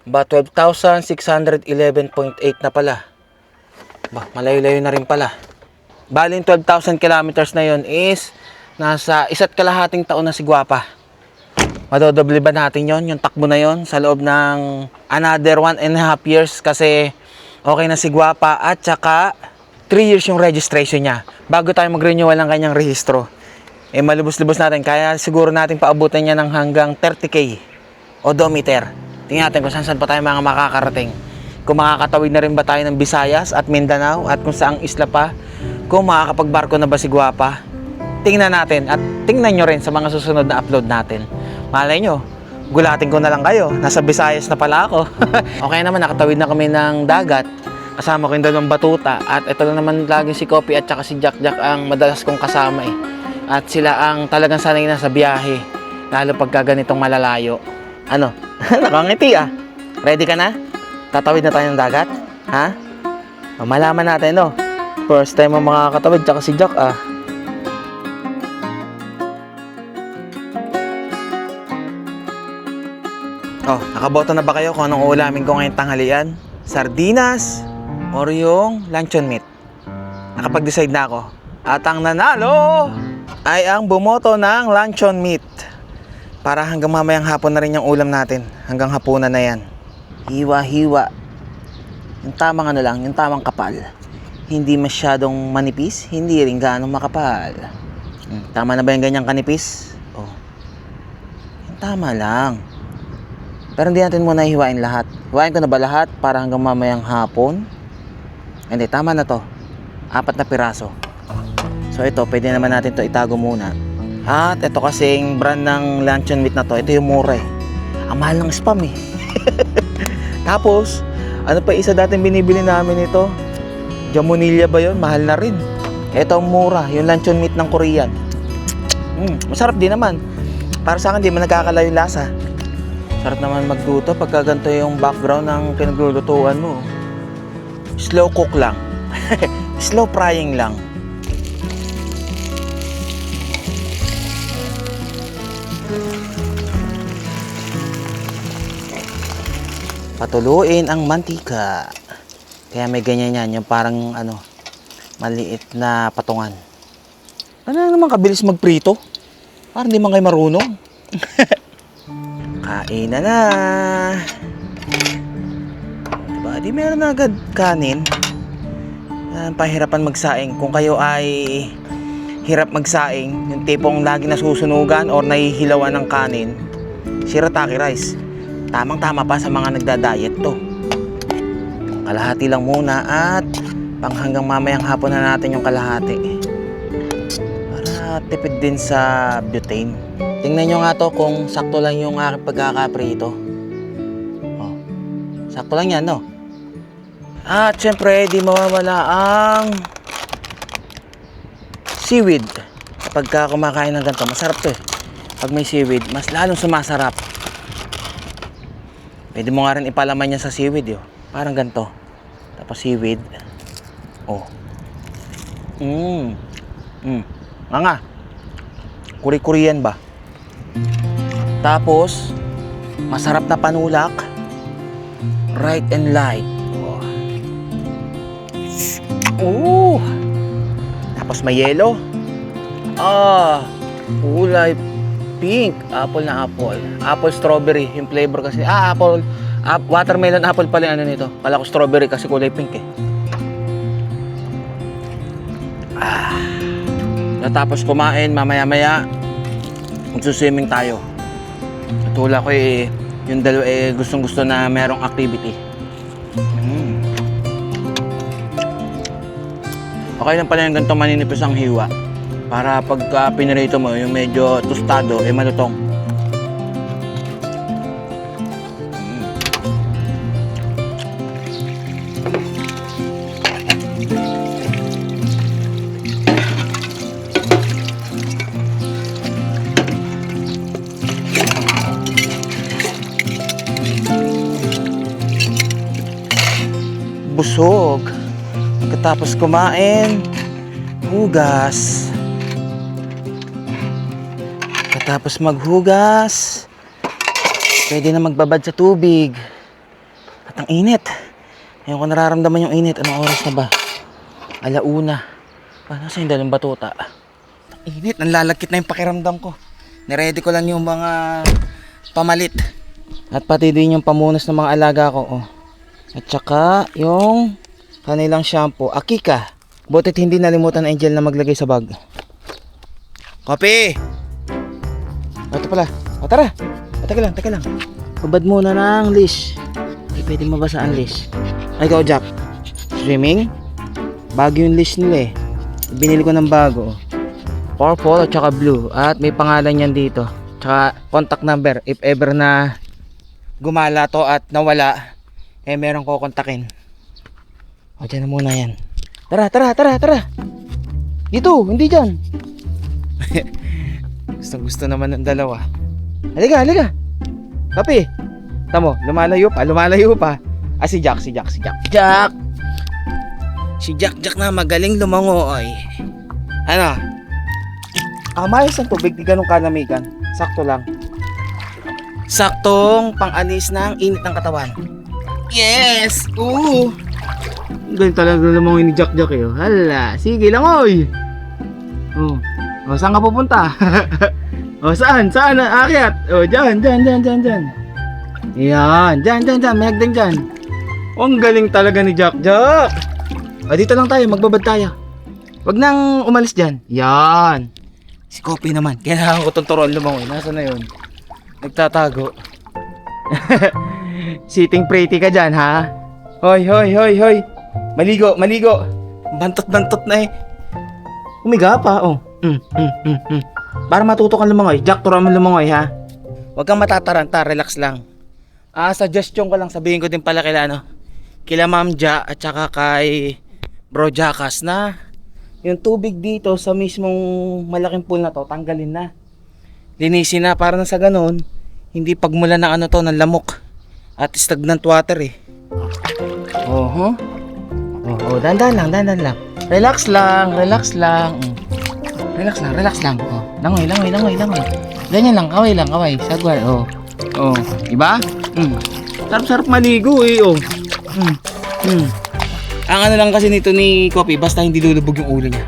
Ba, 12,611.8 na pala. Ba, malayo-layo na rin pala. Bali, 12,000 kilometers na yon is nasa 1.5 taon na si Guapa. Madodoble ba natin yon, yung takbo na yon sa loob ng another 1.5 years kasi okay na si Guapa at saka 3 years yung registration niya bago tayo mag-renewal ng kanyang rehistro. Malubos-lubos natin, kaya siguro natin paabutan niya ng hanggang 30K odometer. Tingnan natin kung saan pa tayo mga makakarating. Kung makakatawid na rin ba tayo ng Visayas at Mindanao at kung saang isla pa. Kung makakapagbarko na ba si Guapa. Tingnan natin at tingnan nyo rin sa mga susunod na upload natin. Malay nyo, gulatin ko na lang kayo. Nasa Visayas na pala ako. Okay naman, nakatawid na kami ng dagat. Kasama ko yung dalawang batuta. At ito lang naman lagi si Kopi at saka si Jack ang madalas kong kasama eh. At sila ang talagang sanay na sa biyahe. Lalo pagka ganitong malalayo. Nakangiti ah. Ready ka na? Tatawid na tayo ng dagat? Ha? Malaman natin, no? First time ang makakatawid, tsaka si Jack, ah. Oh, nakaboto na ba kayo kung anong ulamin ko ngayong tanghalian? Sardinas or yung luncheon meat? Nakapag-decide na ako. At ang nanalo ay ang bumoto ng luncheon meat. Para hanggang mamayang hapon na rin yung ulam natin. Hanggang hapunan na yan. Hiwa-hiwa. Yung tamang ano lang, yung tamang kapal. Hindi masyadong manipis, hindi rin gaano makapal. Tama na ba yung ganyang kanipis? Oh. Yung tama lang. Pero hindi natin muna hiwain lahat. Hiwain ko na ba lahat para hanggang mamayang hapon? Hindi, tama na to. 4 na piraso. So ito, pwede naman natin to itago muna. At ito kasing brand ng luncheon meat na to, ito yung mura eh. Ang mahal ng spam eh. Tapos, ano pa isa dating binibili namin ito? Jamonilla ba yun? Mahal na rin. Ito ang mura, yung luncheon meat ng Korean. Masarap din naman. Para sa akin, di man nagkakalayo yung lasa. Sarap naman magluto pagka ganito yung background ng pinaglulutuan mo. Slow cook lang. Slow frying lang. Patuluin ang mantika. Kaya may ganyan yan, yung parang ano, maliit na patungan. Ano naman kabilis magprito? Parang di man kayo marunong. Kain na na. Diba? Di meron na agad kanin. Pahirapan magsaing. Kung kayo ay hirap magsaing, yung tipong lagi nasusunugan or nahihilawan ng kanin, shirataki rice. Tamang-tama pa sa mga nagda-diet to. Kalahati lang muna at pang hanggang mamayang hapon na natin yung kalahati. Para tipid din sa butane. Tingnan nyo nga to kung sakto lang yung aking pagkakaprito. Oh, sakto lang yan, no? At syempre, di mawawala ang seaweed. Kapag kumakain ng ganito, masarap to eh. Pag may seaweed, mas lalong sumasarap. Pwede mo nga rin ipalaman yan sa seaweed, yo. Parang ganito. Tapos seaweed. Oh. Nga. Kuri-kurian ba? Tapos, masarap na panulak. Right and light. Oh. Tapos may yelo. Kulay pink. Apple na apple. Apple strawberry. Yung flavor kasi. Apple. Watermelon apple pala yung ano nito. Kala ko strawberry kasi kulay pink eh. Natapos kumain, mamaya-maya magsuswimming tayo. Natula ko eh, yung dalawa eh gustong-gusto na merong activity. Okay lang pala yung ganitong maninipis ang hiwa. Para pagka pinirito mo, yung medyo tostado, eh malutong. Busog. Pagkatapos kumain, hugas. Pagkatapos maghugas, pwede na magbabad sa tubig. At ang init. Ngayon ko nararamdaman yung init. Anong oras na ba? 1:00. Nasa yung dalang batuta? Ang init. Nanlalagkit na yung pakiramdam ko. Niready ko lang yung mga pamalit. At pati din yung pamunas ng mga alaga ko. Oh. At saka yung kanilang shampoo, Akika. Butit hindi nalimutan ng Angel na maglagay sa bag. Kopi! Ito pala. O tara. Teka lang. Babad muna ng leash. Ay, pwede mabasa ang leash. Ay, ikaw Jack. Swimming? Bago yung leash nila eh. Binili ko ng bago. Purple at saka blue. At may pangalan yan dito. Tsaka contact number. If ever na gumala to at nawala, eh meron ko kontakin. O dyan na muna yan. Tara. Dito, hindi dyan. Gusto naman ng dalawa. Halika. Kapi. Tamo, lumalayo pa. Si Jack. Jack! Si Jack na magaling lumangoy. Ano? Mayos ang tubig, di ganun kalamigan. Sakto lang. Saktong pang-alis ng init ng katawan. Yes! Oo! Galing talaga lumangoy ni Jack eh. Oh. Hala, sige lang oy! Oh. Oh, saan ka pupunta? Oh, saan? Saan? Akyat? Oh, dyan. Yan, dyan. May hagdan dyan. Oh, ang galing talaga ni Jack. Dito lang tayo, magbabad tayo. Wag nang umalis dyan. Yan. Si Kopi naman. Kailangan ko itong turuan lumangoy. Nasaan na yun? Nagtatago. Sitting pretty ka dyan, ha? Hoy. Maligo. Bantot na eh. Umiga pa, oh. Para matuto kang lumangoy. Jack, turuan mo lumangoy, ha? Huwag kang matataranta, relax lang. Suggestion ko lang, sabihin ko din pala kila Ma'am Ja at saka kay Bro Jackas na yung tubig dito sa mismong malaking pool na to, tanggalin na. Linisin na para na sa ganon, hindi pagmula ng ng lamok at stagnant water eh. Dandan lang. Relax lang. Relax lang. Oh, langoy. Ganyan lang, kaway. Sagwal, oh. Oh, diba? Sarap maligo eh, oh. Ang lang kasi nito ni Kopi, basta hindi lulubog yung ulo niya.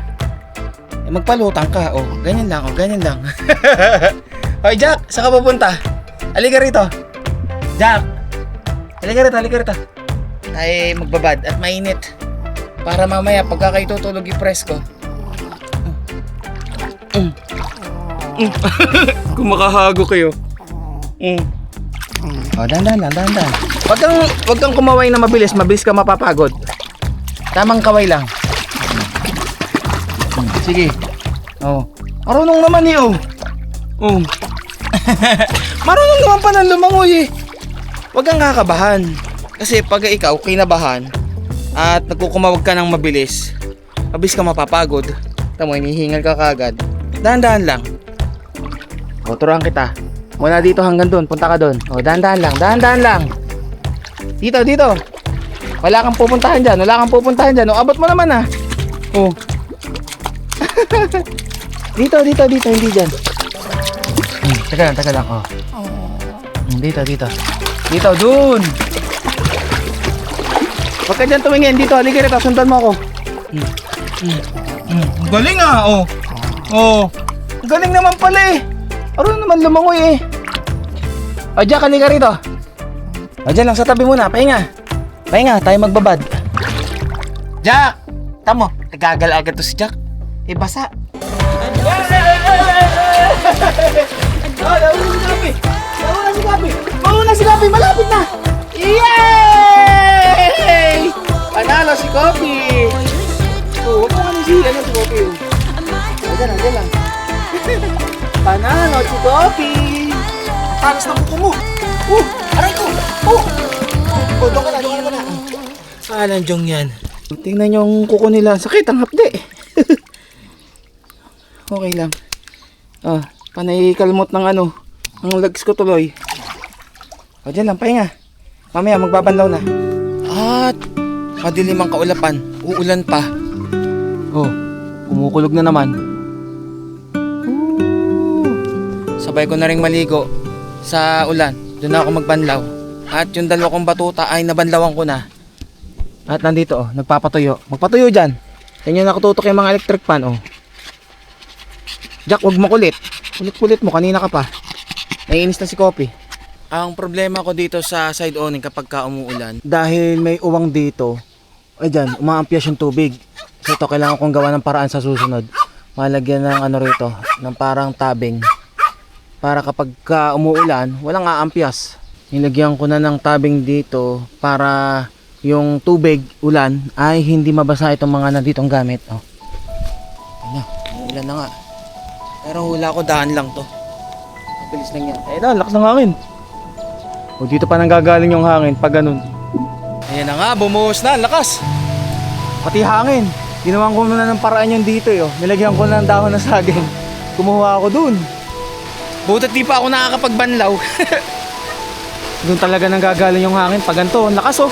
Magpalutang ka, oh. Ganyan lang. Hoy, Jack, saan ka pupunta? Halika rito. Jack, halika rito. Tayo magbabad at mainit. Para mamaya, pagka kayo tutulog i-presko. Kung makahago kayo. Oh, dandan. Wag kang kumaway na mabilis ka mapapagod. Tamang kaway lang. Sige. Oh. Marunong naman eh, oh. Marunong naman pa ng lumangoy eh. Wag kang kakabahan. Kasi pag ikaw kinabahan at nagkukumawag ka ng mabilis ka mapapagod. Tamo, hinihingal ka kagad. Dahan-dahan lang. O, turuan kita. Mula dito hanggang doon, punta ka doon. O, dahan-dahan lang. Dito. Wala kang pupuntahan dyan. O, abot mo naman ah. O. Dito, hindi dyan. Teka lang. O. Dito. Dito, dun. Huwag ka dyan tumingin. Dito, halika rito. Sundan mo ako. Galing ah, oh. Galing naman pala eh. Aron naman lumangoy eh. O, Jack, halika rito. O, dyan lang sa tabi muna. Pahinga, tayo magbabad. Jack! Tamo, nagagal agad to si Jack. Basa. Mauna si Kopi, malapit na. Yay! Panalo si Kopi. Huwag mo si Kopi. Diyan lang. Panalo si Kopi. Talas na buko mo. Aray ko. Doon ka na. Landyong yan. Tingnan yung kuko nila. Sakit ang hapde. Okay lang. Panay kalmot ng ang legs ko tuloy. O, dyan lang, pahinga. Mamaya magbabanlaw na. At madilim ang kaulapan. Uulan pa. Kumukulog na naman. Sabay ko na ring maligo sa ulan. Doon na ako magbanlaw. At yung dalawa kong batuta ay nabanlawan ko na. At nandito, nagpapatuyo. Magpatuyo dyan. Yan yung nakatutok yung mga electric fan, Jack, wag makulit. Kulit mo, kanina ka pa. Naiinis na si Kopi. Ang problema ko dito sa side awning kapag umuulan, dahil may uwang dito, dyan, umaampias yung tubig. So ito, kailangan kong gawa ng paraan sa susunod. Malagyan ng rito, ng parang tabing. Para kapag umuulan, walang aampias. Nilagyan ko na ng tabing dito para yung tubig, ulan, ay hindi mabasa itong mga nanditong gamit. Ulan na nga. Pero hula ko daan lang to. Mabilis lang yan. Lakas ng hangin. Dito pa nanggagaling yung hangin pag ganun. Ayan na nga, bumuhos na, lakas. Pati hangin. Ginawan ko na ng paraan yung dito Nilagyan ko na ng dahon na saging. Kumuha ako dun. Butat di pa ako nakakapagbanlaw. Doon talaga nanggagaling yung hangin pag ganito, ang lakas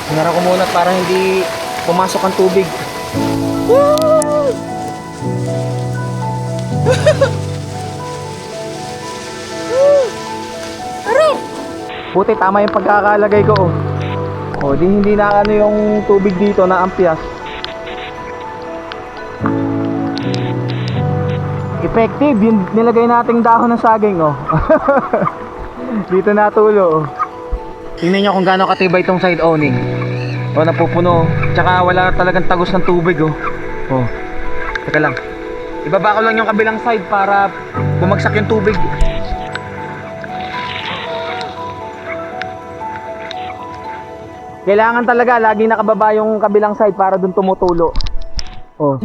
Hinara ko muna para hindi pumasok ang tubig. Buti tama yung pagkakalagay ko. Oh, di hindi na ano yung tubig dito na ampias. Effective yung nilagay nating dahon ng saging, oh. Dito natulo, oh. Tingnan nyo kung gaano katibay itong side awning. Oh, napupuno. Tsaka wala talagang tagos ng tubig, oh. Oh. Teka lang. Ibaba ko lang yung kabilang side para bumagsak yung tubig. Kailangan talaga lagi nakababa yung kabilang side para dun tumutulo. Oh.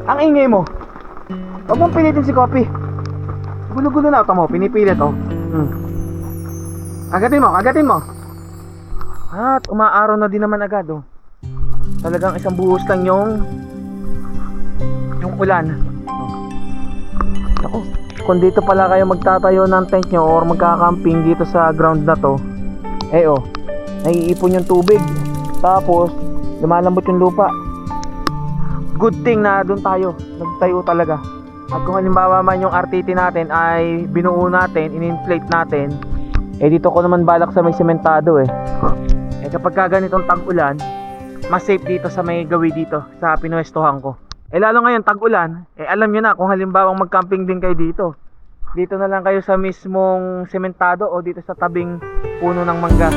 Ang ingay mo. Huwag mong pilitin si Kopi. Gulo-gulo na ito mo, pinipilit, oh. Agatin mo, agatin mo. At umaaraw na din naman agad, oh. Talagang isang buhos lang yung ulan. Ako, kung dito pala kayo magtatayo ng tent nyo or magkakamping dito sa ground na to, eh oh, naiipon yung tubig. Tapos lumalambot yung lupa. Good thing na doon tayo nagtayo talaga. At kung halimbawa man yung RTT natin ay binuo natin, in-inflate natin, eh dito ko naman balak sa may sementado, eh. Eh kapag ka ganitong tag-ulan, mas safe dito sa may gawi dito sa pinuwestohan ko. Eh lalo ngayon tag-ulan, eh alam nyo na kung halimbawa mag-camping din kayo dito, dito na lang kayo sa mismong sementado o dito sa tabing puno ng mangga.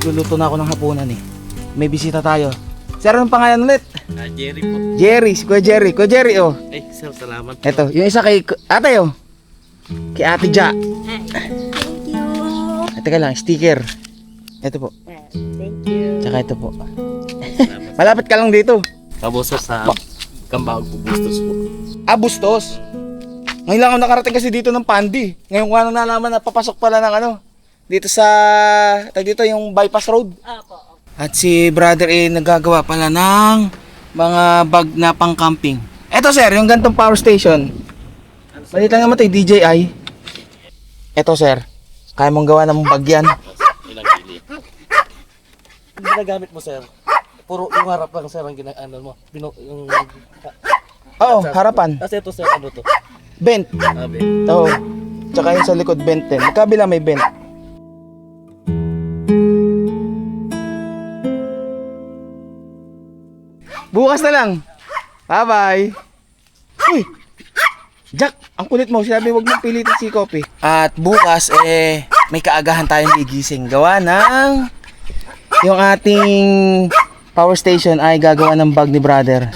Luluto na ako ng hapunan, eh. May bisita tayo. Sir, anong pangalan ulit? Jerry po. Jerry, si Kuya Jerry. Kuya Jerry, oh. Ay, sir, salamat po. Ito, yung isa kay ate, oh. Kay Ate Ja. Thank you. Teka lang, sticker. Ito po. Thank you. Tsaka ito po. Malapit ka lang dito. Tapos sir, sa Kambao po, Bustos po. Ah, Bustos. Ngayon lang ako nakarating kasi dito ng Pandi. Ngayon ko na nalaman na papasok pala ng ano. Dito sa, dito yung bypass road. Apo. At si brother nagagawa pala ng mga bag na pang camping. Eto sir, yung gantong power station. Malit lang naman ito, DJI. Eto sir, kaya mong gawa ng bag yan. Ilang kili. Hindi ginagamit mo, sir. Puro yung harap lang, sir, ang ginagaano mo. Yung... Oo, harapan. Kasi ito, sir, ano to? Bent. Sabi. Oo. Tsaka yung sa likod, bent din. Magkabila may bent. Bukas na lang. Bye-bye. Uy! Jack, ang kulit mo. Sinabi wag mong pilitin si Kopi. At bukas, may kaagahan tayong gigising. Gawa ng... Yung ating power station ay gagawa ng bag ni brother.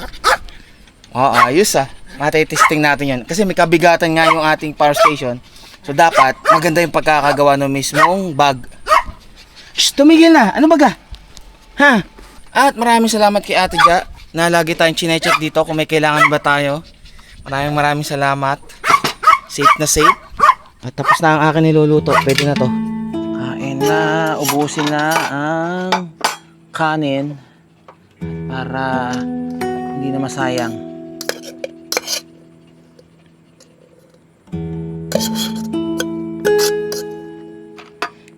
Oo, ayos ah. Matitesting natin yan. Kasi may kabigatan nga yung ating power station. So dapat, maganda yung pagkakagawa ng mismong bag. Shh, tumigil na. Ano baga? Ha? At maraming salamat kay Ate Ja na lagi tayong chinecheck dito kung may kailangan ba tayo. Maraming salamat. Safe na safe. At tapos na ang akin niluluto. Pwede na to. Kain na. Ubusin na ang kanin para hindi na masayang.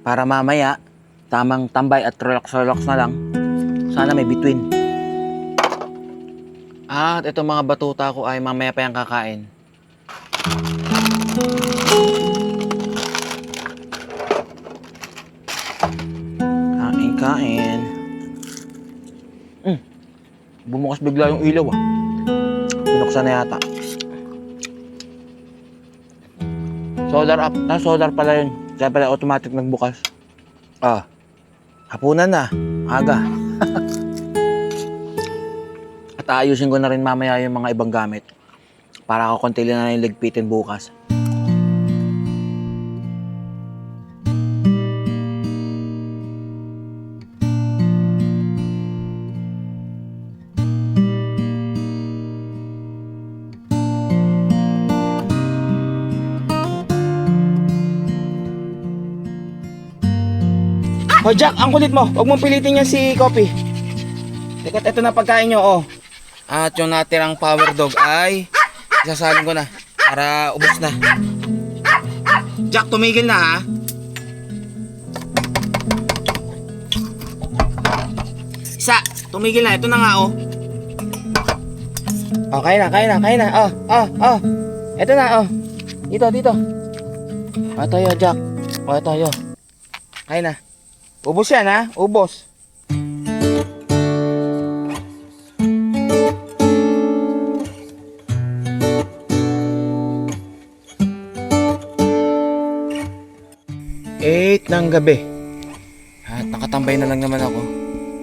Para mamaya tamang tambay at relax na lang. Sana may between. At itong mga batuta ko ay mamaya pa yung kakain. Kain. Bumukas bigla yung ilaw ah. Binuksan na yata. Solar up. Solar pala yun. Kaya pala automatic nagbukas. Hapunan na. Aga. At aayusin ko na rin mamaya yung mga ibang gamit. Para ako konti lang na yung ligpitin bukas. Oh, Jack, ang kulit mo. Huwag mong pilitin yan si Kopi. Teka, ito na pagkain nyo, oh. At yung natirang power dog ay isasalin ko na para ubos na. Jack, tumigil na, ha? Isa, tumigil na. Ito na nga, oh. Oh, kain na. Oh. Ito na, oh. Dito. Oh, tayo, Jack. Oh, tayo. Kain na. Ubos yan, ha? Ubos. Eight ng gabi. At nakatambay na lang naman ako.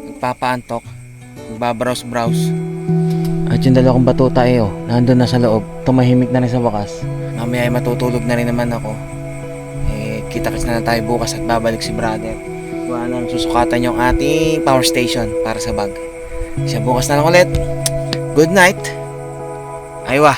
Nagpapaantok. Nagbabrowse-browse. At yung dalawang batuta oh, nandun na sa loob. Tumahimik na rin sa wakas. Mamaya ay matutulog na rin naman ako. Kita-kits na tayo bukas at babalik si brother. Gawa nang susukatan yung ating power station para sa bag. Siya bukas na lang ulit. Good night. Aywa.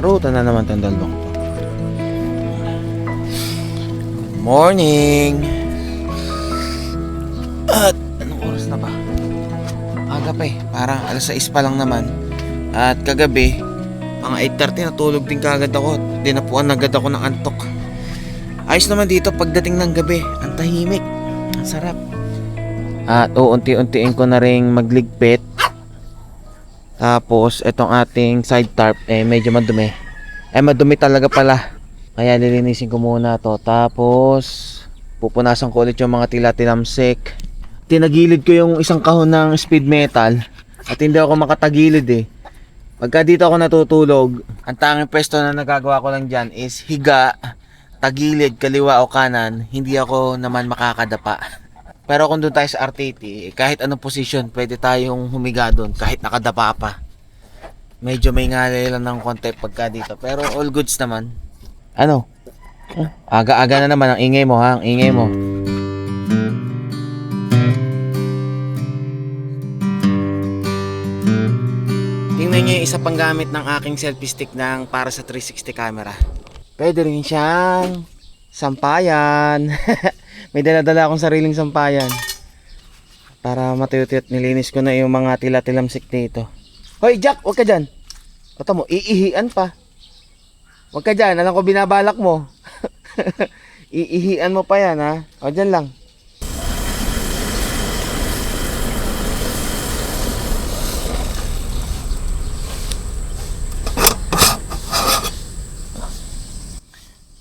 Harutan na naman tang dalawang to. Good morning! At anong oras na ba? Aga pa eh. Parang alas 6 pa lang naman. At kagabi, mga 8:30 natulog din kagad ako. Dinapuan agad ako ng antok. Ayos naman dito pagdating ng gabi. Ang tahimik. Ang sarap. At uunti-untiin ko na ring magligpit. Tapos, itong ating side tarp, medyo madumi. Madumi talaga pala. Kaya lilinisin ko muna to. Tapos, pupunasan ko ulit yung mga tila-tilamsik. Tinagilid ko yung isang kahon ng speed metal. At hindi ako makatagilid eh. Pagka dito ako natutulog, ang tanging pwesto na nagagawa ko lang dyan is higa, tagilid, kaliwa o kanan. Hindi ako naman makakadapa. Pero kung doon tayo sa RTT, kahit anong position, pwede tayong humiga doon, kahit nakadapa pa. Medyo may ngalay lang ng konti pagka dito, pero all goods naman. Ano? Aga-aga na naman, ang ingay mo ha, ang ingay mo. Tingnan nyo yung isa pang gamit ng aking selfie stick ng para sa 360 camera. Pwede rin siyang sampayan. May dala-dala akong sariling sampayan para matuyot-tuyot. Nilinis ko na yung mga tila-tilamsik dito. Hoy Jack, wag ka dyan. Kata mo, iihian pa. Wag ka dyan, alam ko binabalak mo. Iihian mo pa yan ha. O dyan lang.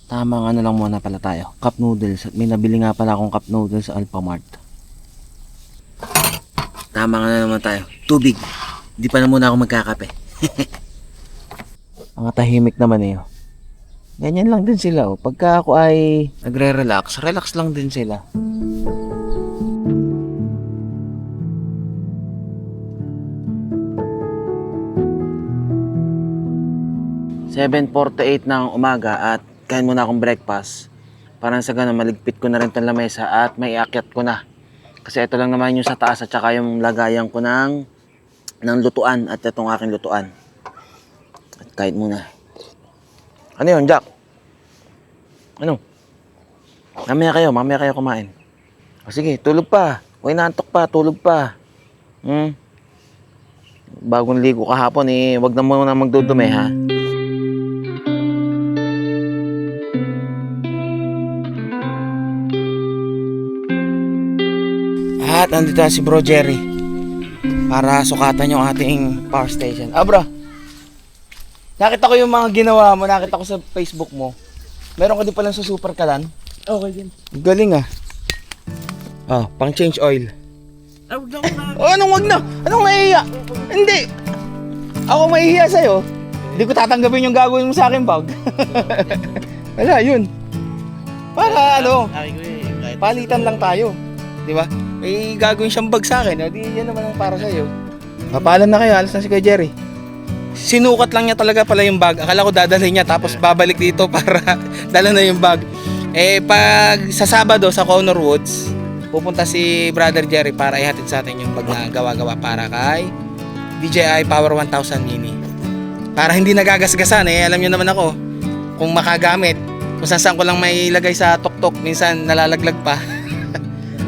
Tamang ano lang muna pala tayo, cup noodles. At may nabili nga pala akong cup noodles sa Alphamart. Tamang ano naman tayo, tubig. Hindi pa na muna ako magkakape. Mga tahimik naman eh. Ganyan lang din sila. Pagka ako ay nagre-relax, relax lang din sila. 7:48 ng umaga at kain muna akong breakfast. Parang sa ganun, maligpit ko na rin itong lamesa at may iakyat ko na. Kasi ito lang naman yung sa taas at saka yung lagayan ko ng lutuan at itong aking lutuan. At kain muna. Ano yun, Jack? Ano? Mamaya kayo kumain. O sige, tulog pa. Huwag naantok pa, tulog pa. Bagong ligo kahapon wag na muna magdudumi ha. At andito si Bro Jerry para sukatan yung ating power station. Bro, nakita ko yung mga ginawa mo, nakita ko sa Facebook mo. Meron ka din palang sa Super Kalan. Okay din. Galing pang change oil. Wag na ko na. Anong wag na? Anong mahihiya? Hindi. Ako mahihiya sa'yo. Hindi ko tatanggapin yung gagawin mo sa akin, Bag. Wala, yun. Para palitan lang tayo. Di ba? May gagawin siyang bag sa akin. Di yan naman ang para sa'yo. Papaalam na kayo. Alas na si Kuya Jerry. Sinukat lang niya talaga pala yung bag. Akala ko dadalhin niya tapos babalik dito para dala na yung bag. Pag sa Sabado sa Connor Woods, pupunta si Brother Jerry para ihatid sa atin yung bag na gawa-gawa para kay DJI Power 1000 Mini. Para hindi nagagasgasan alam niyo naman ako kung makagamit. Kung saan ko lang may ilagay sa tuktok, minsan nalalaglag pa.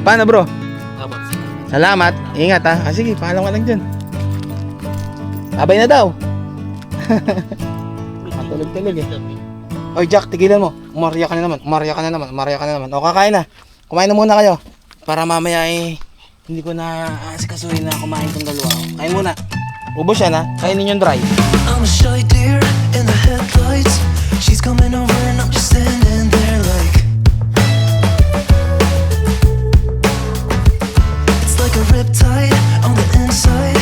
Paano bro? Salamat. Ingat ha. Sige, paalam ka lang dyan. Abay na daw. Matulog-tulog Oy Jack, tigilan mo. Umarya ka na naman. O kakain na. Kumain na muna kayo. Para mamaya hindi ko na asikasuhin na kumain tong dalawa. Kain muna. Ubos yan ha. Kainin yung dry. I'm a shy deer in the headlights. She's coming over and I'm just standing there like it's like a riptide on the inside.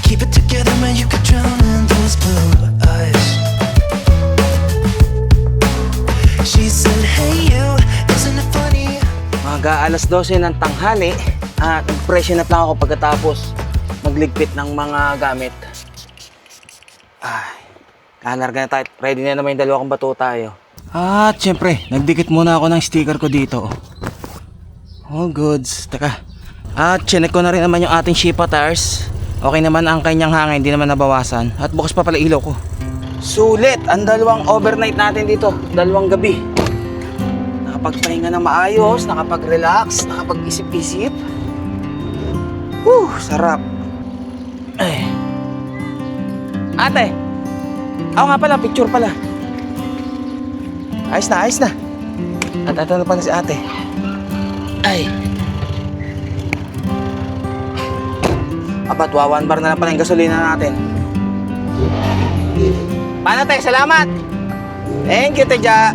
Keep it together, man, you could drown in those blue eyes. She said, hey you, isn't it funny? Mga alas 12 ng tanghali at nag-freshen up lang ako pagkatapos magligpit ng mga gamit. Kalarga na tayo. Ready na naman yung dalawa kong bato tayo. At syempre, nagdikit muna ako ng sticker ko dito. All goods. Teka. At chinek ko na rin naman yung ating Shipa tires. Okay naman ang kanyang hangin, hindi naman nabawasan. At bukas pa pala ilaw ko. Sulit ang dalawang overnight natin dito. Dalawang gabi. Nakapagpahinga ng maayos, nakapag-relax, nakapag-isip-isip. Sarap. Ate, ako nga pala, picture pala. Ayos na. At ito na pala si ate. Abat, 1 bar na lang pala yung gasolina natin. Paano tayo? Salamat! Thank you, Teja.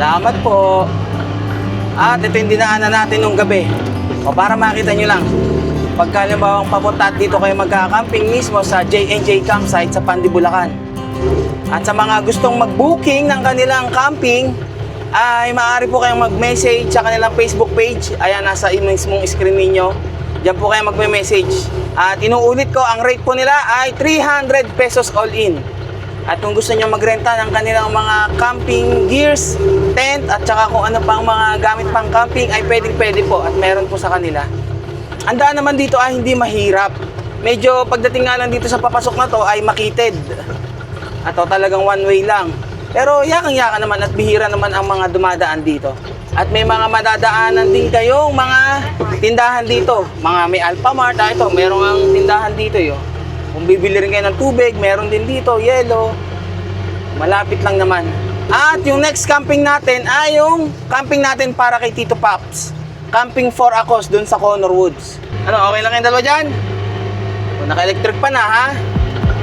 Salamat po. At ito yung dinaanan natin nung gabi. O para makita nyo lang. Pagka halimbawa papunta at dito kayo magka-camping mismo sa J&J Campsite sa Pandi, Bulacan. At sa mga gustong mag-booking ng kanilang camping, ay maaari po kayong mag-message sa kanilang Facebook page. Ayan, nasa mismong screen ninyo. Diyan po kayo mag-message. At inuulit ko, ang rate po nila ay 300 pesos all in. At kung gusto nyo magrenta ng kanilang mga camping gears, tent, at saka kung ano pang mga gamit pang camping, ay pwede po. At meron po sa kanila. Ang daan naman dito ay hindi mahirap. Medyo pagdating nga lang dito sa papasok na to ay makitid. At talagang one way lang. Pero yakang-yaka naman at bihira naman ang mga dumadaan dito. At may mga madadaanan din kayong mga tindahan dito. Mga may Alphamart, ito, merong ang tindahan dito yo. Kung bibili rin kayo ng tubig, meron din dito, yelo. Malapit lang naman. At yung next camping natin ay yung camping natin para kay Tito Paps. Camping for Acos dun sa Connor Woods. Ano, okay lang kayong dalawa dyan? Naka-electric pa na ha?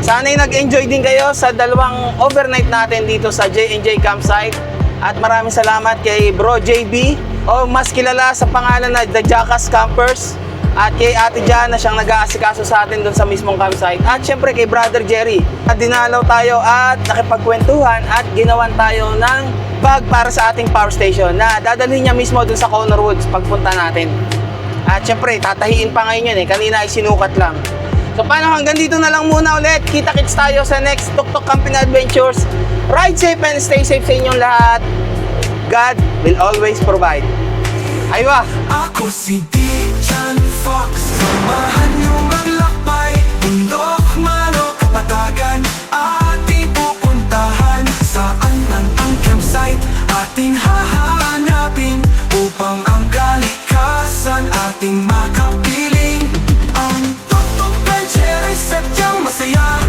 Sana'y nag-enjoy din kayo sa dalawang overnight natin dito sa J&J Campsite. At maraming salamat kay Bro JB o mas kilala sa pangalan na The Jackass Campers. At kay Ate Jan na siyang nag-aasikaso sa atin doon sa mismong campsite. At syempre kay Brother Jerry. At dinalaw tayo at nakipagkwentuhan at ginawan tayo ng bag para sa ating power station na dadalhin niya mismo doon sa Connor Woods pagpunta natin. At syempre tatahiin pa ngayon yun Kanina ay sinukat lang. So paano, hanggang dito na lang muna ulit. Kita-kits tayo sa next Tuktok Camping Adventures. Ride safe and stay safe sa inyong lahat. God will always provide. Aywa! Ako si Dijan Fox. Samahan niyo maglakbay, bundok, manok, kapatagan. Ating pupuntahan. Saan man ang campsite ating hahanapin, upang ang kalikasan ating makapiling. Ang Tuktok Adventure ay sadyang masaya.